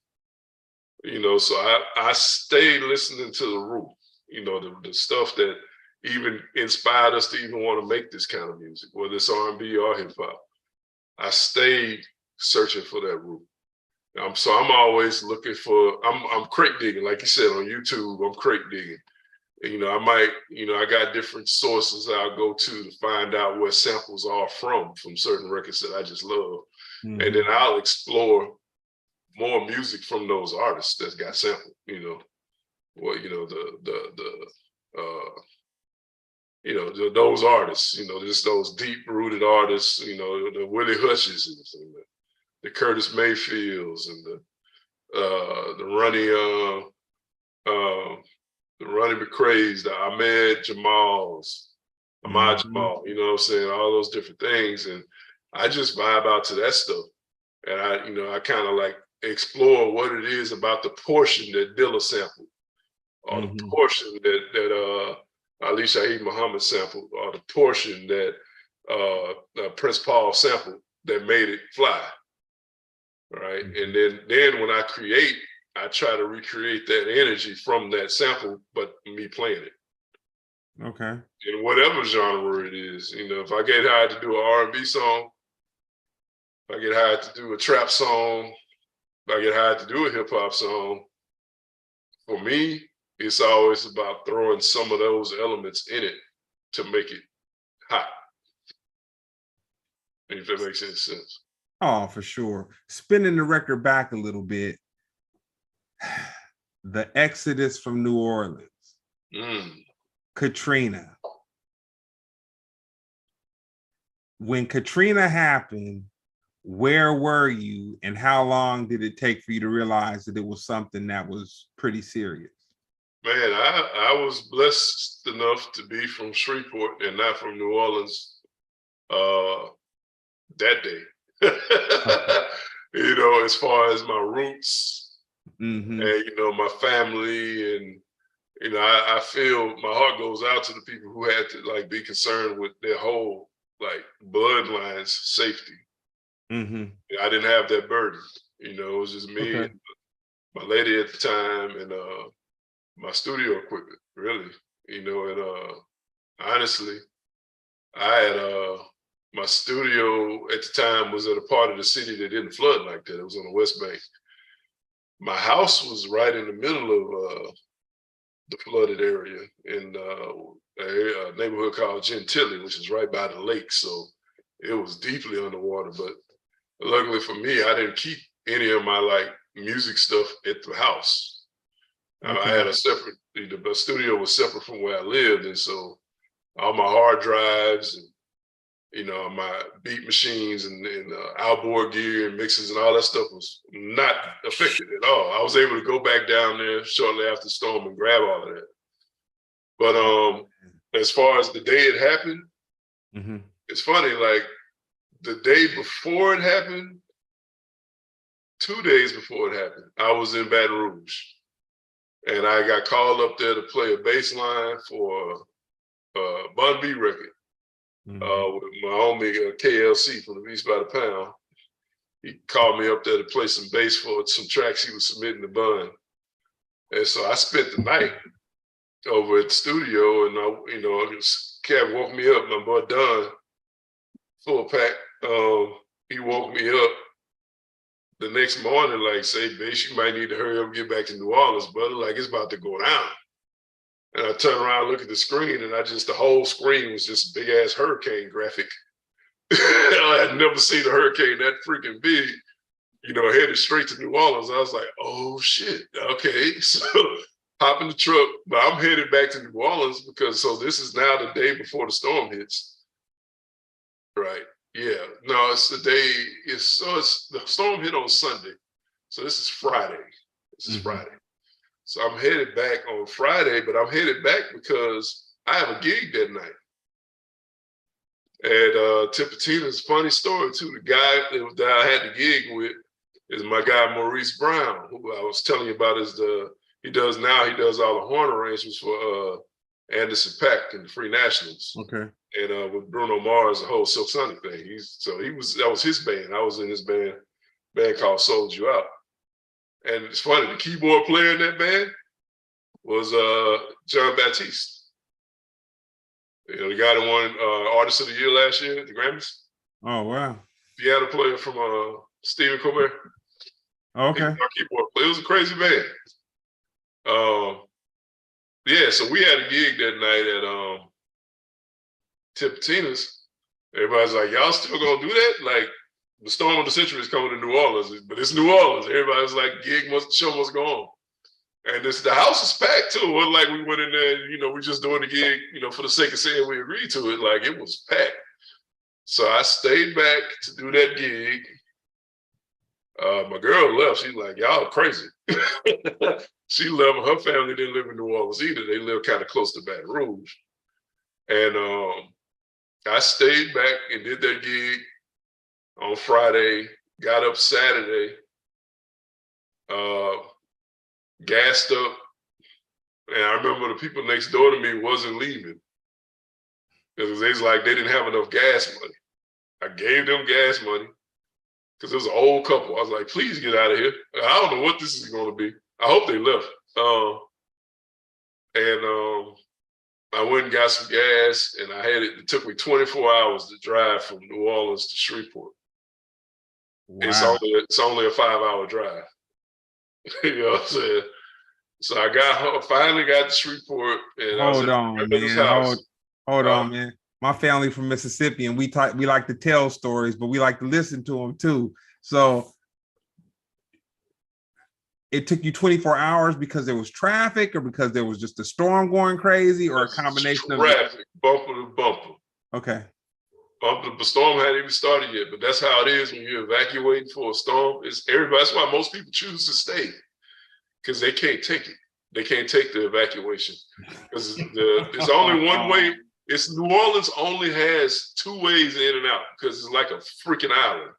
You know, so I stay listening to the root, you know, the stuff that even inspired us to even want to make this kind of music, whether it's R&B or hip hop. I stayed searching for that root. So I'm always looking for, I'm crate digging, like you said, on YouTube, I'm crate digging. And, you know, I got different sources I'll go to find out where samples are from certain records that I just love. Mm-hmm. And then I'll explore more music from those artists that got sampled, you know. Well, you know, those artists, you know, just those deep-rooted artists, you know, the Willie Hutches and the Curtis Mayfields and the Ronnie McCrae's, the Ahmad Jamals, Ahmad Jamal, you know what I'm saying, all those different things. And I just vibe out to that stuff. And I kind of like explore what it is about the portion that Dilla sampled, or the portion that Ali Shaheed Muhammad sampled, or the portion that Prince Paul sampled that made it fly. Right. And then when I create, I try to recreate that energy from that sample, but me playing it. Okay. In whatever genre it is. You know, if I get hired to do an R&B song, if I get hired to do a trap song, if I get hired to do a hip hop song, for me, it's always about throwing some of those elements in it to make it hot. If that makes any sense. Oh, for sure. Spinning the record back a little bit, the exodus from New Orleans, Katrina. When Katrina happened, where were you, and how long did it take for you to realize that it was something that was pretty serious? Man, I was blessed enough to be from Shreveport and not from New Orleans that day. You know, as far as my roots and, you know, my family, and, you know, I feel my heart goes out to the people who had to like be concerned with their whole like bloodline's safety. I didn't have that burden, you know. It was just me and my lady at the time and my studio equipment, really, you know. And honestly, I had my studio at the time was at a part of the city that didn't flood like that. It was on the West Bank. My house was right in the middle of the flooded area in a neighborhood called Gentilly, which is right by the lake. So it was deeply underwater. But luckily for me, I didn't keep any of my like music stuff at the house. I had a separate, the studio was separate from where I lived. And so all my hard drives and, you know, my beat machines and outboard gear and mixes and all that stuff was not affected at all. I was able to go back down there shortly after the storm and grab all of that. But as far as the day it happened, it's funny, like the day before it happened, 2 days before it happened, I was in Baton Rouge. And I got called up there to play a bass line for a Bun B record with my homie KLC from the East by the Pound. He called me up there to play some bass for some tracks he was submitting to Bun. And so I spent the night over at the studio, and Kev woke me up. My boy Don, full pack, he woke me up the next morning, like, say, bass, you might need to hurry up and get back to New Orleans, brother. Like, it's about to go down. And I turn around, look at the screen, and the whole screen was just a big ass hurricane graphic. I had never seen a hurricane that freaking big, headed straight to New Orleans. I was like, oh shit, okay. So hop in the truck, but I'm headed back to New Orleans so this is now the day before the storm hits. Right. Yeah. No, it's the day, the storm hit on Sunday. So this is Friday. Friday. So I'm headed back on Friday, but I'm headed back because I have a gig that night. And Tipitina's funny story too. The guy that I had the gig with is my guy Maurice Brown, who I was telling you about. He does all the horn arrangements for Anderson .Paak and the Free Nationals. Okay. And with Bruno Mars, the whole Silk Sonic thing. That was his band. I was in his band called Sold You Out. And it's funny, the keyboard player in that band was John Baptiste. The guy that won Artist of the Year last year at the Grammys. Oh, wow. Piano player from Stephen Colbert. Oh, okay. Our keyboard player. It was a crazy band. Yeah, so we had a gig that night at Tipitina's. Everybody's like, y'all still gonna do that? Like, the storm of the century is coming to New Orleans, but it's New Orleans. Everybody's like, show must go on. And the house is packed too. It wasn't like we went in there, we just doing the gig, for the sake of saying we agreed to it. Like, it was packed. So I stayed back to do that gig. My girl left. She's like, y'all crazy. She left. Her family didn't live in New Orleans either. They lived kind of close to Baton Rouge. And I stayed back and did that gig on Friday, got up Saturday, gassed up. And I remember the people next door to me wasn't leaving. Because they was like, they didn't have enough gas money. I gave them gas money because it was an old couple. I was like, please get out of here. I don't know what this is going to be. I hope they left. I went and got some gas, and it took me 24 hours to drive from New Orleans to Shreveport. Wow. It's only a 5-hour drive. You know what I'm saying? So I finally got to Shreveport, and hold on, man. My family from Mississippi, and we like to tell stories, but we like to listen to them too. So it took you 24 hours because there was traffic, or because there was just a storm going crazy, or a combination of traffic, bumper to bumper. Okay. The storm hadn't even started yet, but that's how it is when you're evacuating for a storm. That's why most people choose to stay, because they can't take it. They can't take the evacuation because there's only one way. New Orleans only has 2 ways in and out because it's like a freaking island.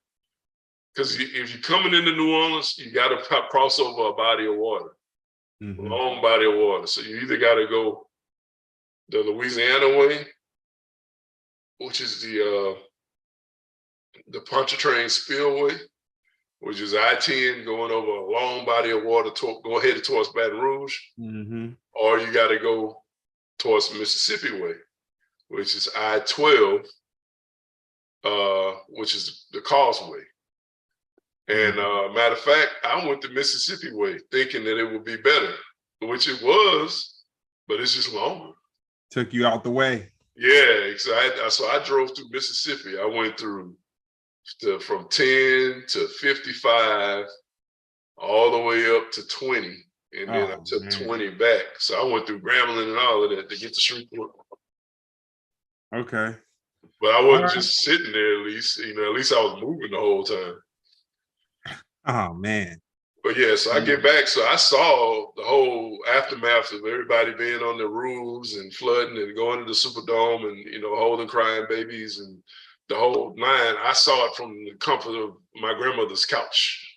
Because if you're coming into New Orleans, you got to cross over a body of water, a long body of water. So you either got to go the Louisiana way, which is the Pontchartrain Spillway, which is I-10 going over a long body of water, go headed towards Baton Rouge, or you got to go towards the Mississippi way, which is I-12, which is the Causeway. And matter of fact, I went the Mississippi way thinking that it would be better, which it was, but it's just longer. Took you out the way. Yeah, so I drove through Mississippi. I went through from 10 to 55, all the way up to 20. And then I took 20 back. So I went through Grambling and all of that to get to Shreveport. Okay. But I wasn't just sitting there, at least I was moving the whole time. Oh, man. But yeah, so I get back. So I saw the whole aftermath of everybody being on the roofs and flooding and going to the Superdome and, holding crying babies and the whole nine. I saw it from the comfort of my grandmother's couch.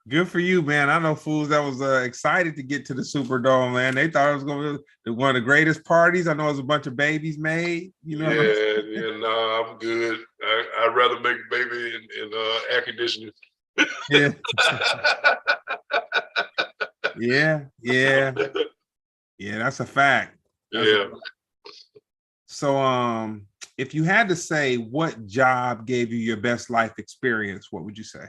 Good for you, man. I know fools that was excited to get to the Superdome, man. They thought it was going to be one of the greatest parties. I know it was a bunch of babies made. You know. Yeah, nah, I'm good. I'd rather make a baby in air conditioning. Yeah. Yeah. That's a fact. So, if you had to say what job gave you your best life experience, what would you say?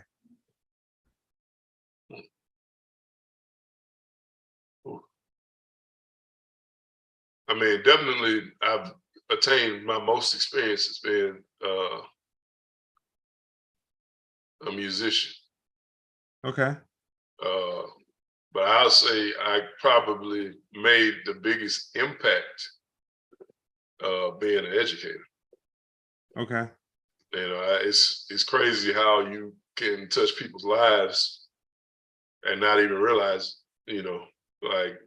I mean, definitely, I've attained my most experience as being a musician. Okay. But I'll say I probably made the biggest impact being an educator. Okay. You know, it's crazy how you can touch people's lives and not even realize, you know, like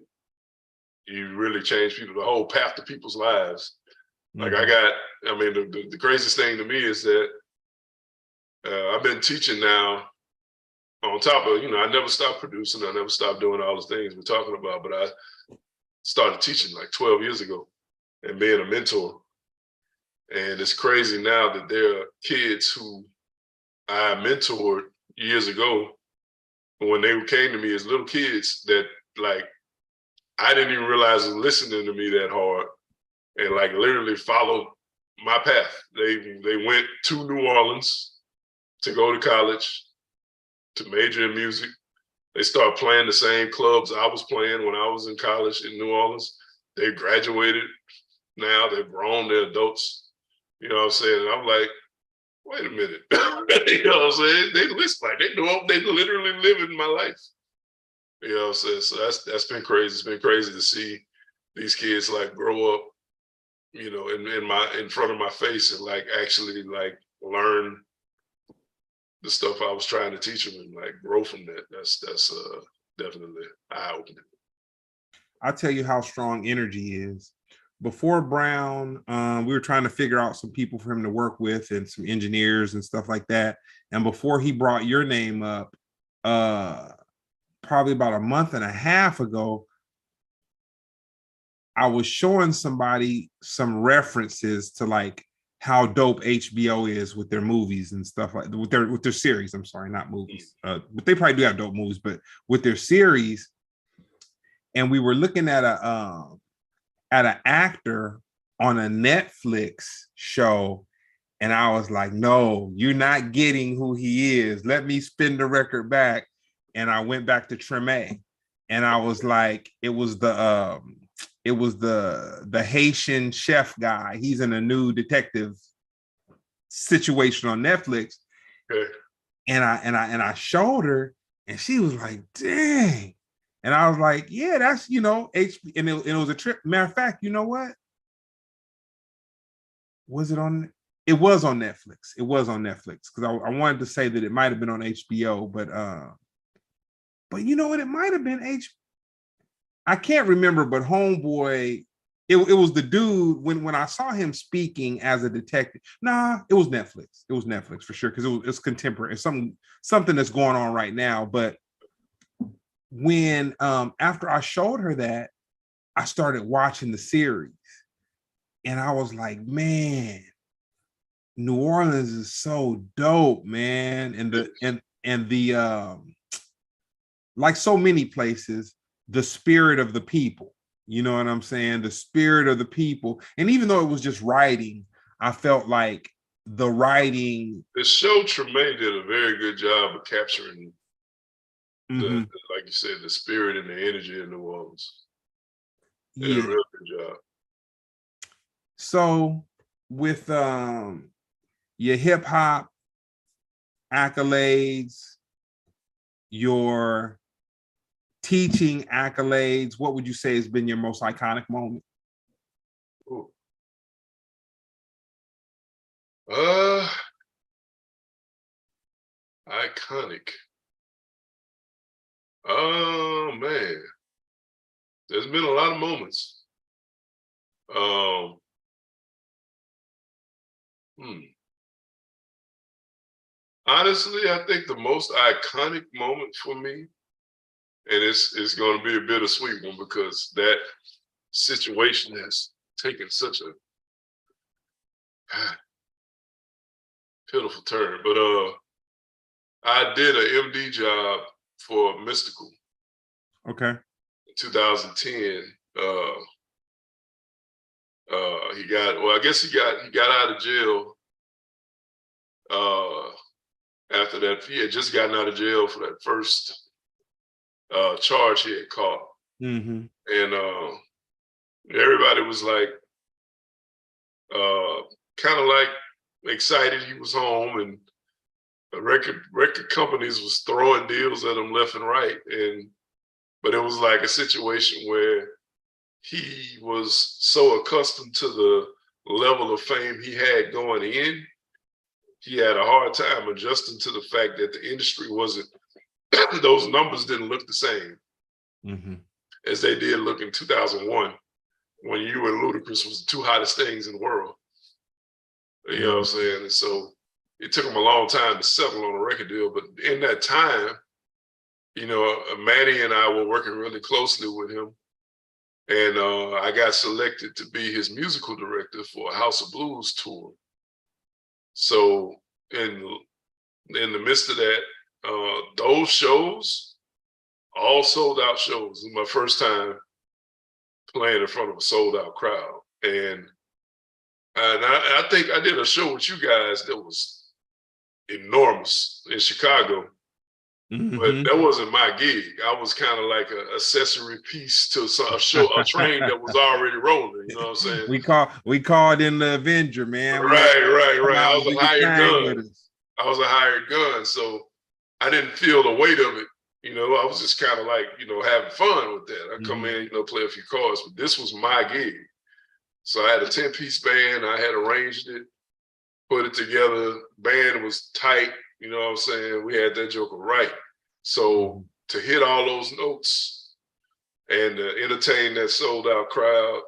you really change people, the whole path to people's lives. Like the craziest thing to me is that I've been teaching now on top of, I never stopped producing. I never stopped doing all the things we're talking about, but I started teaching like 12 years ago and being a mentor. And it's crazy now that there are kids who I mentored years ago when they came to me as little kids that like, I didn't even realize was listening to me that hard and like literally followed my path. They went to New Orleans to go to college, to major in music. They started playing the same clubs I was playing when I was in college in New Orleans. They graduated now, they're grown, they're adults. You know what I'm saying? And I'm like, wait a minute. You know what I'm saying? They listen like they literally live in my life. You know what I'm saying? So that's been crazy. It's been crazy to see these kids like grow up, you know, in front of my face and like actually like learn the stuff I was trying to teach them and like grow from that. That's definitely eye-opening. I'll tell you how strong energy is. Before Brown, we were trying to figure out some people for him to work with and some engineers and stuff like that. And before he brought your name up, probably about a month and a half ago, I was showing somebody some references to like how dope HBO is with their movies and stuff like with their series. I'm sorry, not movies. But they probably do have dope movies, but with their series. And we were looking at an actor on a Netflix show, and I was like, no, you're not getting who he is. Let me spin the record back. And I went back to Treme, and I was like, it was the Haitian chef guy. He's in a new detective situation on Netflix. Okay. And I showed her, and she was like, dang. And I was like, yeah, that's, HB. And it was a trip. Matter of fact, you know what? Was it on? It was on Netflix. It was on Netflix because I wanted to say that it might have been on HBO, but you know what? It might have been I can't remember, but Homeboy, it was the dude when I saw him speaking as a detective. Nah, it was Netflix. It was Netflix for sure because it's contemporary. It's something that's going on right now. But when after I showed her that, I started watching the series, and I was like, man, New Orleans is so dope, man. And the like so many places, the spirit of the people. You know what I'm saying? The spirit of the people. And even though it was just writing, I felt like the writing. The show Tremaine did a very good job of capturing like you said, the spirit and the energy in New Orleans. Did a real good job. So with your hip hop accolades, your teaching accolades, what would you say has been your most iconic moment? Ooh. Iconic. Oh man, there's been a lot of moments. Honestly, I think the most iconic moment for me, and it's going to be a bittersweet one because that situation has taken such a pitiful turn. But I did an MD job for Mystical Okay. in 2010. He got, well, I guess he got out of jail after that. He had just gotten out of jail for that first charge he had caught. Mm-hmm. And everybody was like, kind of like excited he was home, and the record companies was throwing deals at him left and right. But it was like a situation where he was so accustomed to the level of fame he had going in, he had a hard time adjusting to the fact that the industry wasn't, those numbers didn't look the same as they did look in 2001, when you and Ludacris was the two hottest things in the world. You know what I'm saying? And so it took him a long time to settle on a record deal. But in that time, you know, Manny and I were working really closely with him. And I got selected to be his musical director for a House of Blues tour. So in the midst of that, those shows, all sold out shows. It was my first time playing in front of a sold out crowd. And I think I did a show with you guys that was enormous in Chicago. But that wasn't my gig. I was kind of like an accessory piece to a train that was already rolling. You know what I'm saying? We called in the Avenger, man. Right. I was a hired gun. I was a hired gun, so I didn't feel the weight of it. You know, I was just kind of like, you know, having fun with that. I come in, you know, play a few cards, but this was my gig. So I had a 10-piece band. I had arranged it, put it together. Band was tight. You know what I'm saying? We had that joker right. So to hit all those notes and entertain that sold out crowd.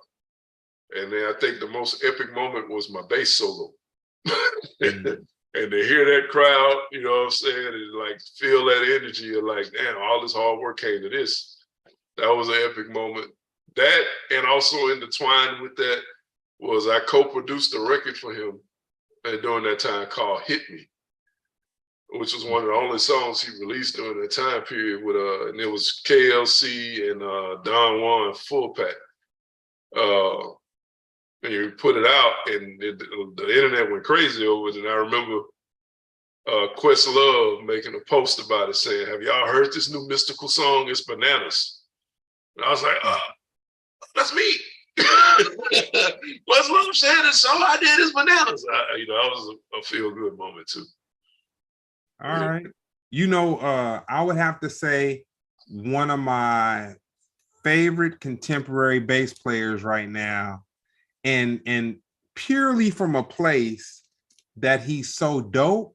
And then I think the most epic moment was my bass solo. And to hear that crowd, you know what I'm saying, and like feel that energy of like, damn, all this hard work came to this. That was an epic moment. That, and also intertwined with that, was I co-produced a record for him during that time called Hit Me, which was one of the only songs he released during that time period with and it was KLC and Don Juan Full Pack. And you put it out, and the internet went crazy over it. And I remember Questlove making a post about it saying, "Have y'all heard this new Mystical song? It's Bananas." And I was like, that's me. Questlove said this song I did is Bananas. You know, that was a feel-good moment too. All right. You know, I would have to say one of my favorite contemporary bass players right now, and purely from a place that he's so dope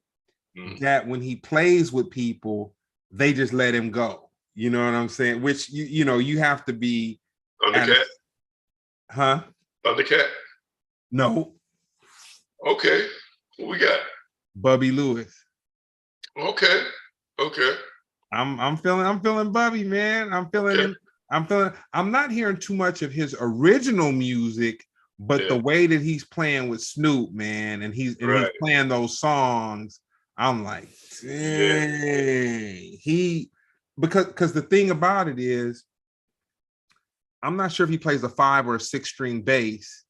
that when he plays with people, they just let him go. You know what I'm saying? Which you know, you have to be Thundercat. Thundercat? No. Okay. What we got? Bubby Lewis. Okay. I'm feeling Bubby, man. I'm not hearing too much of his original music, but the way that he's playing with Snoop, man, and he's playing those songs, I'm like, dang. Because the thing about it is, I'm not sure if he plays a 5 or a 6 string bass,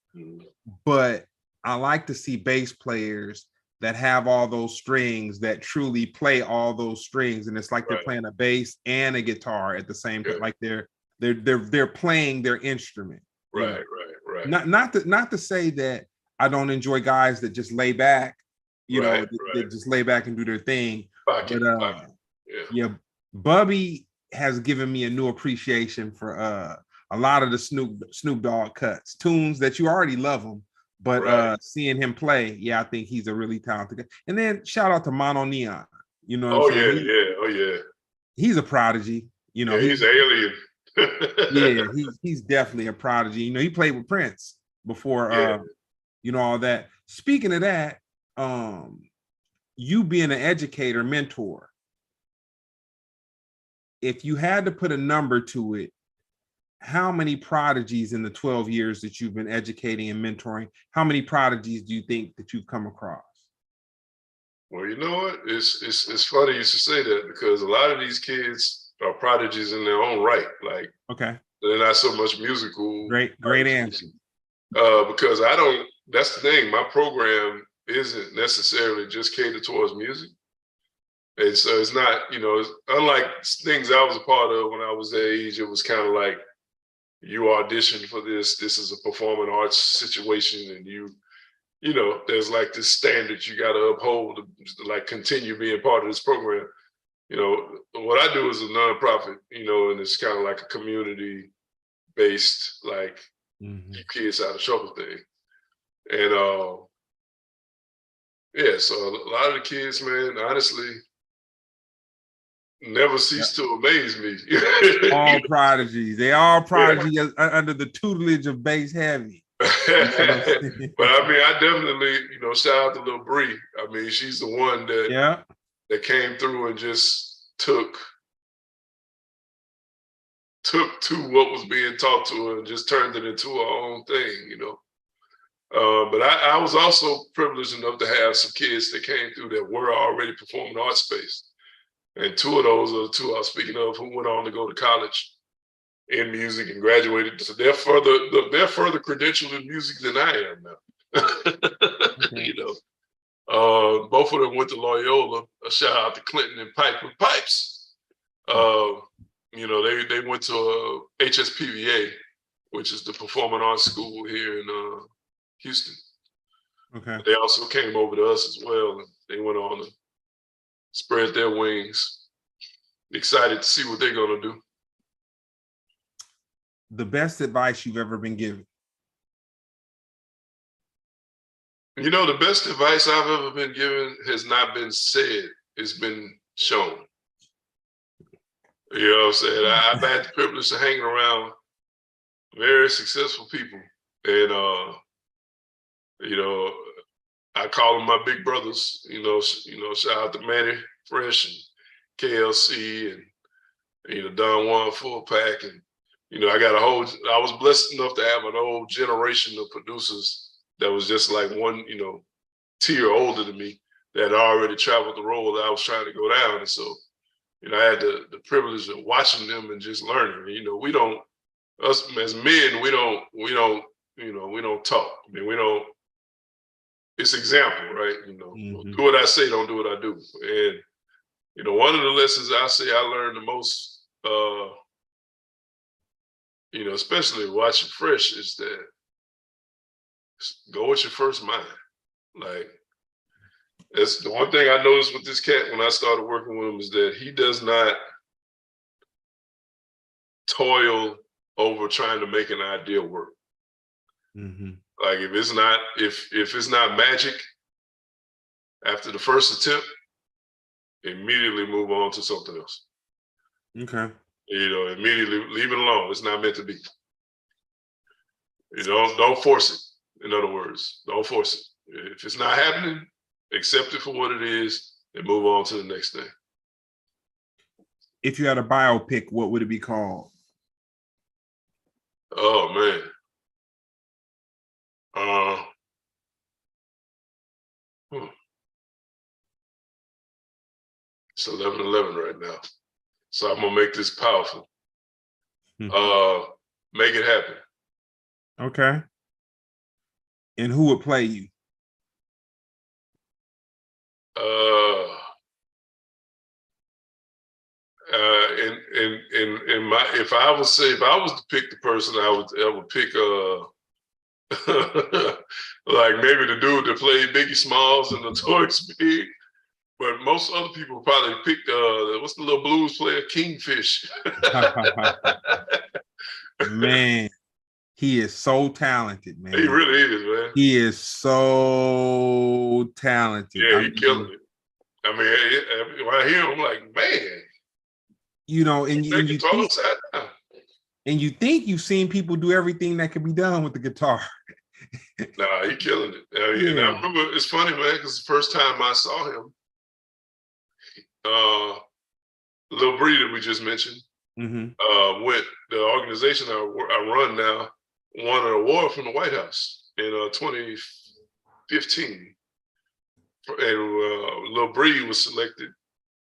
but I like to see bass players that have all those strings, that truly play all those strings, and it's like they're playing a bass and a guitar at the same time, like they're playing their instrument. Right. Not to say that I don't enjoy guys that just lay back, that just lay back and do their thing. Bubby has given me a new appreciation for a lot of the Snoop Dogg cuts, tunes that you already love them. But seeing him play, I think he's a really talented guy. And then shout out to Mono Neon. You know what I'm saying? He's a prodigy. You know, he's alien. he's definitely a prodigy. You know, he played with Prince before you know, all that. Speaking of that, you being an educator, mentor, if you had to put a number to it, how many prodigies in the 12 years that you've been educating and mentoring, how many prodigies do you think that you've come across? Well, you know what? It's funny you should say that, because a lot of these kids are prodigies in their own right. Like, okay, they're not so much musical. Great answer. Because I don't. That's the thing. My program isn't necessarily just catered towards music, and so it's not. You know, it's, unlike things I was a part of when I was that age, it was kind of like you auditioned for this. This is a performing arts situation, and you know, there's like this standard you got to uphold to like continue being part of this program. You know, what I do is a nonprofit, you know, and it's kind of like a community based, like, keep kids out of trouble thing. And yeah, so a lot of the kids, man, honestly, never cease to amaze me. All prodigies. They all prodigies under the tutelage of Bass Heavy. But I mean, I definitely, you know, shout out to Lil Bree. I mean, she's the one that that came through and just took to what was being taught to her and just turned it into her own thing, you know. But I was also privileged enough to have some kids that came through that were already performing arts space. And two of those are the two I was speaking of who went on to go to college in music and graduated. So they're further credentialed in music than I am now. You know, both of them went to Loyola. A shout out to Clinton and Pipe with Pipes. You know, they went to HSPVA, which is the Performing Arts School here in Houston. Okay. They also came over to us as well, and they went on to spread their wings. Excited to see what they're gonna do. The best advice you've ever been given? You know, the best advice I've ever been given has not been said, it's been shown. You know what I'm saying? I've had the privilege of hanging around very successful people. And you know, I call them my big brothers, you know, shout out to Manny Fresh and KLC and, you know, Don Juan Full Pack. And, you know, I was blessed enough to have an old generation of producers that was just like one, you know, tier older than me that had already traveled the road that I was trying to go down. And so, you know, I had the privilege of watching them and just learning. You know, us as men, we don't talk. I mean, it's example, right? You know, do what I say, don't do what I do. And, you know, one of the lessons I say I learned the most, you know, especially watching Fresh, is that go with your first mind. Like, that's the one thing I noticed with this cat when I started working with him, is that he does not toil over trying to make an idea work. Like, if it's not magic after the first attempt, immediately move on to something else. Okay. You know, immediately leave it alone. It's not meant to be. You know, don't force it. In other words, don't force it. If it's not happening, accept it for what it is and move on to the next thing. If you had a biopic, what would it be called? Oh man. It's 11:11 right now, so I'm gonna make this powerful. Make it happen. Okay. And who would play you? If I was to pick the person, I would pick like maybe the dude that played Biggie Smalls in Notorious Big. But most other people probably picked what's the little blues player, Kingfish. Man, he is so talented, man. He really is, man. He is so talented. Yeah, he killing it. I mean, when I hear him, I'm like, man. You know, and you think you've seen people do everything that can be done with the guitar. Nah, he killing it. I mean, and I remember, it's funny, man, because the first time I saw him, Lil Bree that we just mentioned, went, the organization I run now won an award from the White House in 2015. And Lil Bree was selected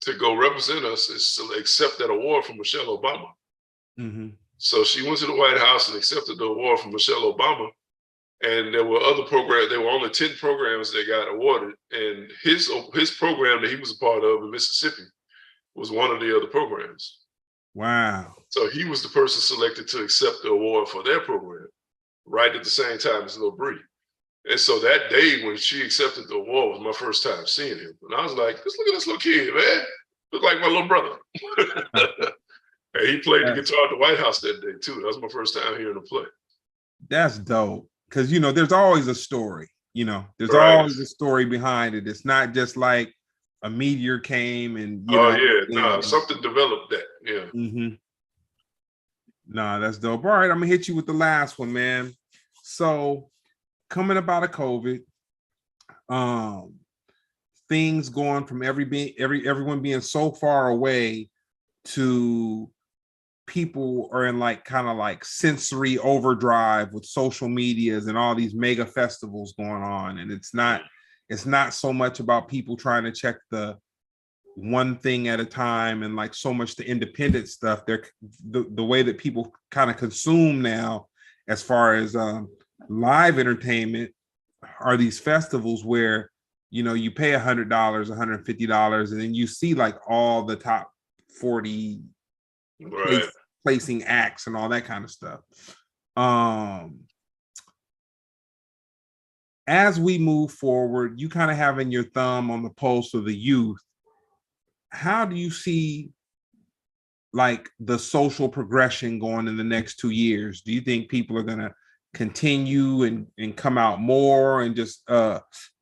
to go represent us and accept that award from Michelle Obama. So she went to the White House and accepted the award from Michelle Obama. And there were other programs, there were only 10 programs that got awarded. And his program that he was a part of in Mississippi was one of the other programs. Wow. So he was the person selected to accept the award for their program, right at the same time as Lil Bree. And so that day when she accepted the award was my first time seeing him. And I was like, just look at this little kid, man. Look like my little brother. And he played the guitar at the White House that day too. That was my first time hearing him play. That's dope. Because, you know, there's always a story, you know, there's always a story behind it. It's not just like a meteor came and, you know. Something developed that. Yeah. Nah, that's dope. All right, I'm gonna hit you with the last one, man. So coming up out of COVID, things going from everyone being so far away to people are in like kind of like sensory overdrive with social medias and all these mega festivals going on. And it's not so much about people trying to check the one thing at a time and like so much the independent stuff. They're the way that people kind of consume now as far as live entertainment are these festivals where, you know, you pay $100, $150, and then you see like all the top 40 placing acts and all that kind of stuff. As we move forward, you kind of having your thumb on the pulse of the youth. How do you see like the social progression going in the next 2 years? Do you think people are going to continue and come out more and just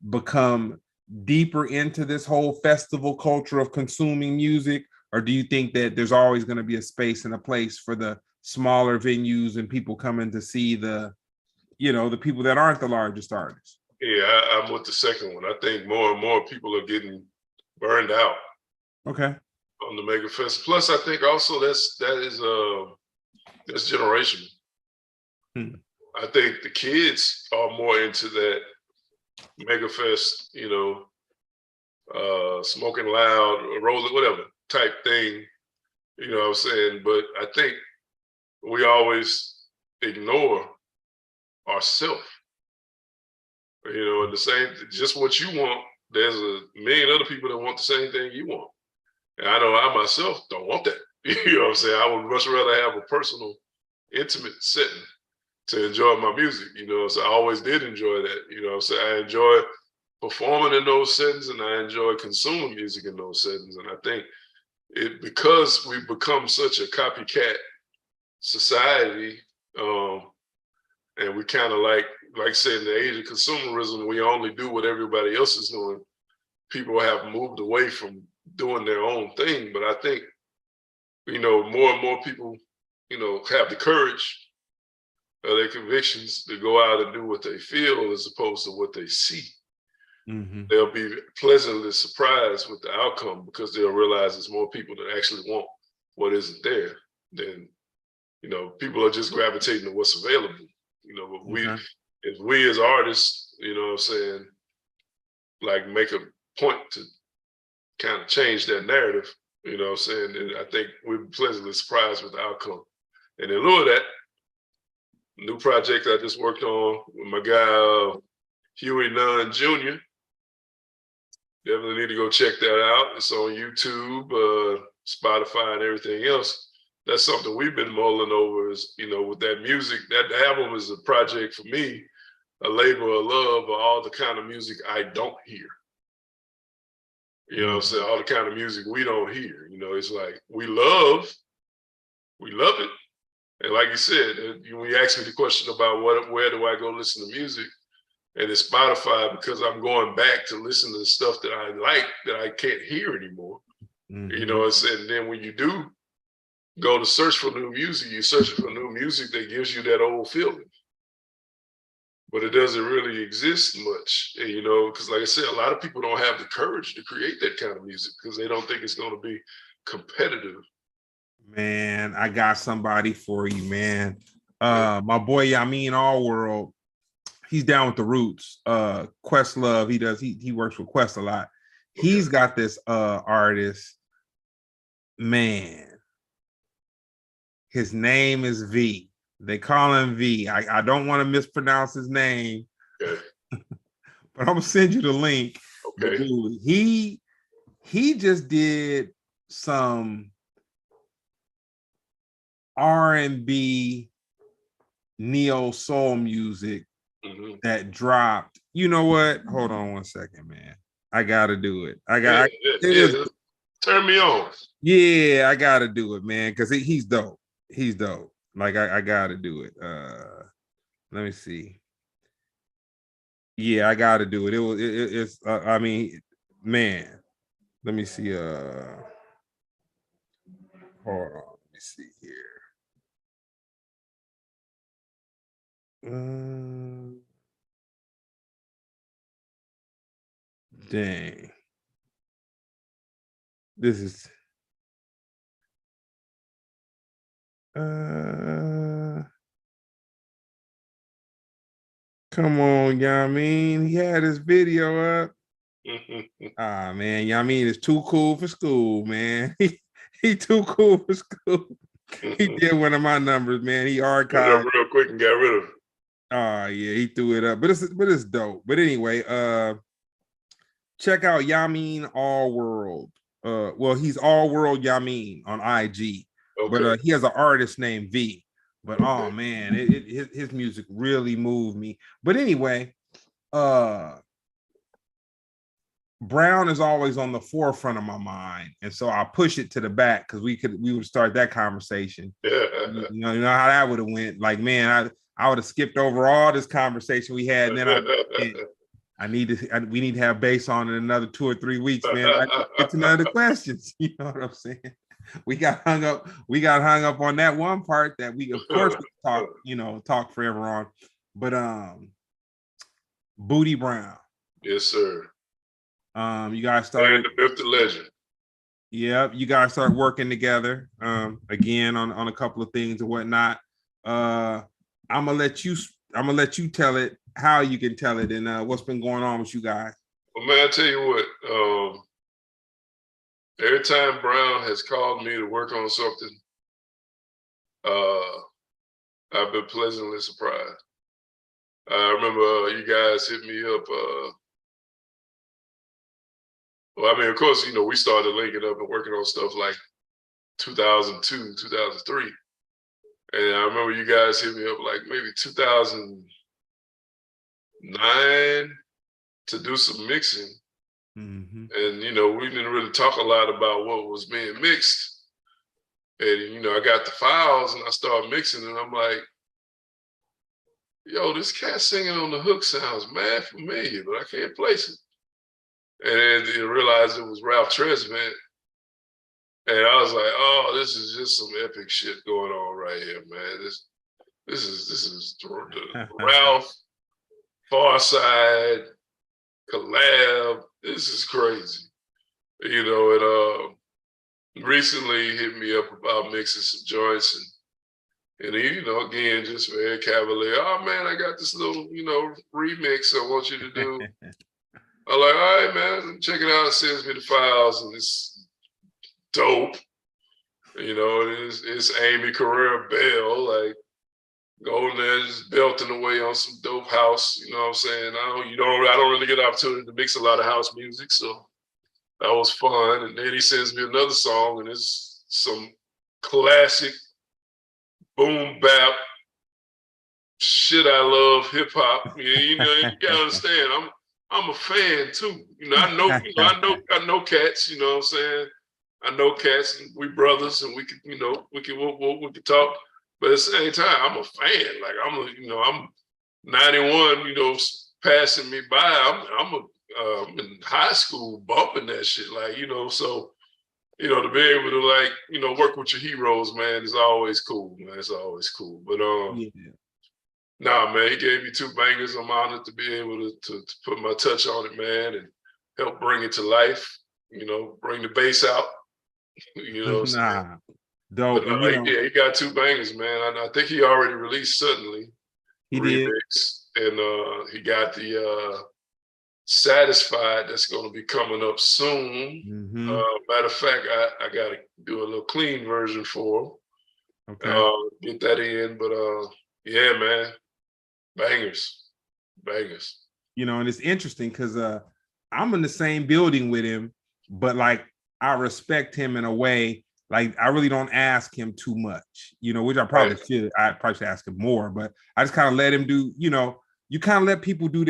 become deeper into this whole festival culture of consuming music? Or do you think that there's always going to be a space and a place for the smaller venues and people coming to see the, you know, the people that aren't the largest artists? Yeah, I'm with the second one. I think more and more people are getting burned out. Okay. On the mega fest. Plus, I think also that's generational. I think the kids are more into that mega fest, you know, smoking loud, rolling, whatever type thing, you know what I'm saying? But I think we always ignore ourselves, you know, and the same, just what you want, there's a million other people that want the same thing you want. And I know I myself don't want that. You know what I'm saying? I would much rather have a personal, intimate setting to enjoy my music, you know. So I always did enjoy that, you know what I'm saying? I enjoy performing in those settings and I enjoy consuming music in those settings. And I think because we've become such a copycat society, and we kind of like say in the age of consumerism, we only do what everybody else is doing. People have moved away from doing their own thing. But I think, you know, more and more people, you know, have the courage of their convictions to go out and do what they feel as opposed to what they see. They'll be pleasantly surprised with the outcome because they'll realize there's more people that actually want what isn't there. Then, you know, people are just gravitating to what's available. You know, but if we as artists, you know what I'm saying, like make a point to kind of change that narrative, you know what I'm saying, and I think we'll be pleasantly surprised with the outcome. And in lieu of that, new project I just worked on with my guy, Huey Nunn Jr. Definitely need to go check that out. It's on YouTube, Spotify, and everything else. That's something we've been mulling over is, you know, with that music, that album is a project for me, a labor of love of all the kind of music I don't hear. You know what I'm saying? All the kind of music we don't hear. You know, it's like we love it. And like you said, when you asked me the question about where do I go listen to music, and it's Spotify because I'm going back to listen to the stuff that I like that I can't hear anymore. You know, and then when you do go to search for new music, you're searching for new music that gives you that old feeling. but it doesn't really exist much. And, you know, because like I said, a lot of people don't have the courage to create that kind of music because they don't think it's going to be competitive. Man, I got somebody for you, man. My boy Yamin Allworld, he's down with the Roots. Questlove, he works with Quest a lot. He's got this artist, man. His name is V. They call him V. I don't want to mispronounce his name, Okay. but I'm gonna send you the link. Okay. Dude, he just did some R&B neo soul music that dropped. You know what? Hold on one second, man. I gotta do it. Turn me on. Yeah, I gotta do it, man, because he's dope. He's dope. Like I gotta do it. Let me see. Yeah, I gotta do it. It's I mean, man. Let me see. Hold on. Let me see here. Dang. This is come on, Yamin. He had his video up. Man, Yamin is too cool for school, man. He too cool for school. He did one of my numbers, man. He archived real quick and got rid of it. Yeah, he threw it up, but it's dope. But anyway, check out Yamin Allworld. Well, he's Allworld Yamin on IG, but he has an artist named V. But oh man, his music really moved me. But anyway, Brown is always on the forefront of my mind, and so I push it to the back because we would start that conversation. You know how that would have went. Like, man, I would have skipped over all this conversation we had, and then we need to have bass on in another 2 or 3 weeks, man. I get to know the questions. You know what I'm saying? We got hung up on that one part that we, of course, talk forever on. But Booty Brown. Yes, sir. You guys started the legend. Yeah, you guys start working together again on a couple of things and whatnot. I'm gonna let you tell it how you can tell it and what's been going on with you guys. Well, man, I tell you what, every time Brown has called me to work on something, I've been pleasantly surprised. I remember you guys hit me up. Well, I mean, of course, we started linking up and working on stuff like 2002, 2003. And I remember you guys hit me up like maybe 2009 to do some mixing. And, we didn't really talk a lot about what was being mixed. And, I got the files and I started mixing and I'm like, yo, this cat singing on the hook sounds mad familiar, but I can't place it. And then realized it was Ralph Tresvant. And I was like, oh, this is just some epic shit going on right here, man. This is the Ralph Pharcyde collab. This is crazy. And recently he hit me up about mixing some joints and he, again, just very cavalier. Oh man, I got this little, remix I want you to do. I'm like, all right, man, check it out. It sends me the files and it's dope. It's Amy Carrera Bell, like going there just belting away on some dope house. You know what I'm saying? I don't really get an opportunity to mix a lot of house music, so that was fun. And then he sends me another song, and it's some classic boom bap shit. I love hip hop. You gotta understand. I'm a fan too. I know cats. You know what I'm saying? I know cats, and we brothers, and we can talk. But at the same time, I'm a fan. Like I'm 91. Passing me by. I'm in high school bumping that shit. Like so to be able to work with your heroes, man, is always cool. Man, it's always cool. But Nah, man, he gave me 2 bangers. I'm honored to be able to put my touch on it, man, and help bring it to life. You know, bring the bass out. You know, Nah, but dope. And you know, yeah, he got 2 bangers, man. I think he already released Suddenly he did. remix, and he got the Satisfied that's going to be coming up soon. Mm-hmm. Matter of fact, I got to do a little clean version for him. Okay. Get that in, but yeah, man, bangers, bangers. You know, and it's interesting because I'm in the same building with him, but like I respect him in a way. Like I really don't ask him too much, you know, which I probably should. I probably should ask him more, but I just kind of let him do, you know, you kind of let people do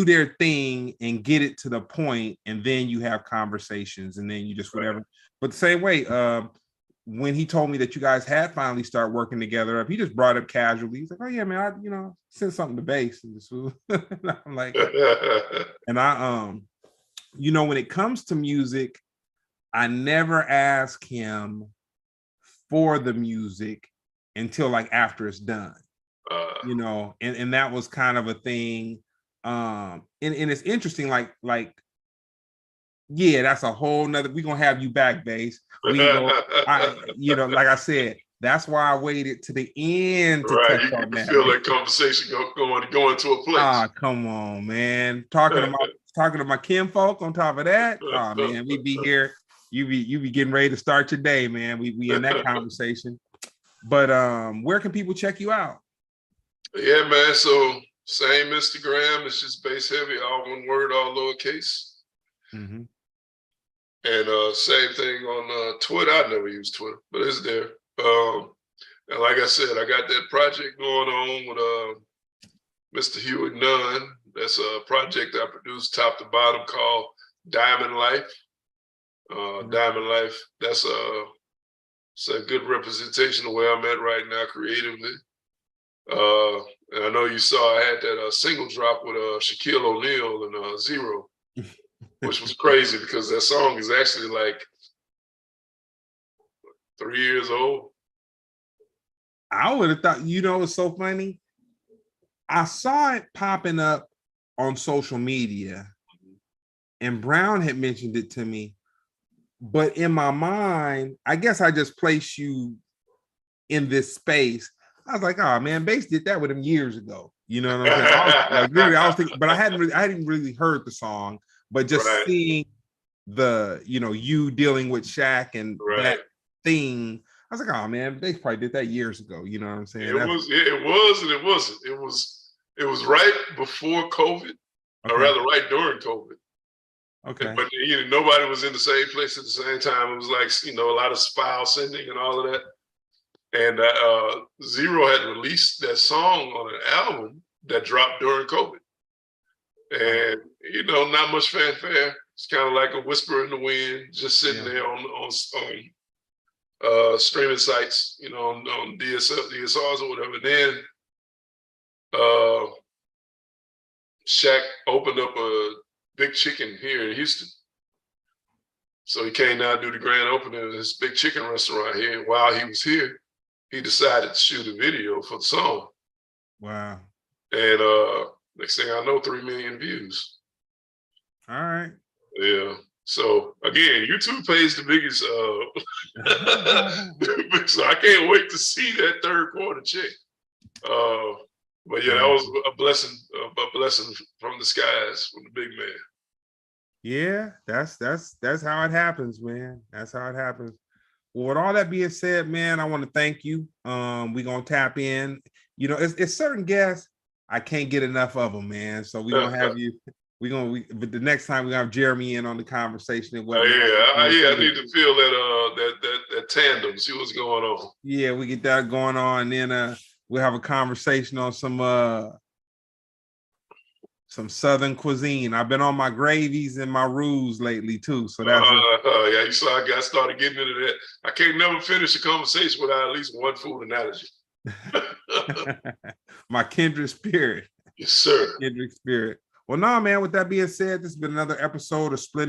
their thing and get it to the point, and then you have conversations, and then you just whatever. But the same way, when he told me that you guys had finally started working together, he just brought up casually. He's like, "Oh yeah, man, I sent something to bass." And I'm like, and when it comes to music, I never ask him for the music until like after it's done. And that was kind of a thing. And it's interesting, like, yeah, that's a whole nother, we're gonna have you back, bass. We go, like I said, that's why I waited to the end to touch on that. Feel that conversation going to a place. Ah, come on, man. Talking to my kinfolk on top of that. Oh man, we be here. You be getting ready to start your day, man. We in that conversation. But where can people check you out? Yeah, man. So same Instagram. It's just Bass Heavy, all one word, all lowercase. Mm-hmm. And same thing on Twitter. I never use Twitter, but it's there. And like I said, I got that project going on with Mr. Hewitt Nunn. That's a project I produced top to bottom called Diamond Life. Diamond Life, that's it's a good representation of where I'm at right now creatively. And I know you saw I had that single drop with Shaquille O'Neal and Zero, which was crazy because that song is actually like 3 years old. I would have thought, it's so funny. I saw it popping up on social media, and Brown had mentioned it to me. But in my mind, I guess I just placed you in this space. I was like, oh man, Bass did that with him years ago. You know what I'm saying? I was thinking, but I hadn't really heard the song, but just seeing the, you dealing with Shaq and that thing, I was like, oh man, Bass probably did that years ago. You know what I'm saying? It was and it wasn't. It was right before COVID, or rather right during COVID. Okay. But nobody was in the same place at the same time. It was like, a lot of file sending and all of that. And Zero had released that song on an album that dropped during COVID. And, not much fanfare. It's kind of like a whisper in the wind, just sitting there on streaming sites, on DSRs or whatever. Then Shaq opened up a Big Chicken here in Houston. So he came down to do the grand opening of this Big Chicken restaurant here. And while he was here, he decided to shoot a video for the song. Wow. And next thing I know, 3 million views. All right. Yeah. So again, YouTube pays the biggest. So I can't wait to see that third quarter check. But yeah, that was a blessing from the skies, from the big man. Yeah, that's how it happens, man. That's how it happens. Well, with all that being said, man, I want to thank you. We're gonna tap in. It's certain guests, I can't get enough of them, man. So we're gonna have you. But the next time we're gonna have Jeremy in on the conversation. And I need to feel that tandem, see what's going on. Yeah, we get that going on, and then we'll have a conversation on some Southern cuisine. I've been on my gravies and my roux lately too. So that's yeah, you saw I started getting into that. I can't never finish a conversation without at least one food analogy. My kindred spirit. Yes, sir. Hendrick spirit. Well, no, man, with that being said, this has been another episode of Splendid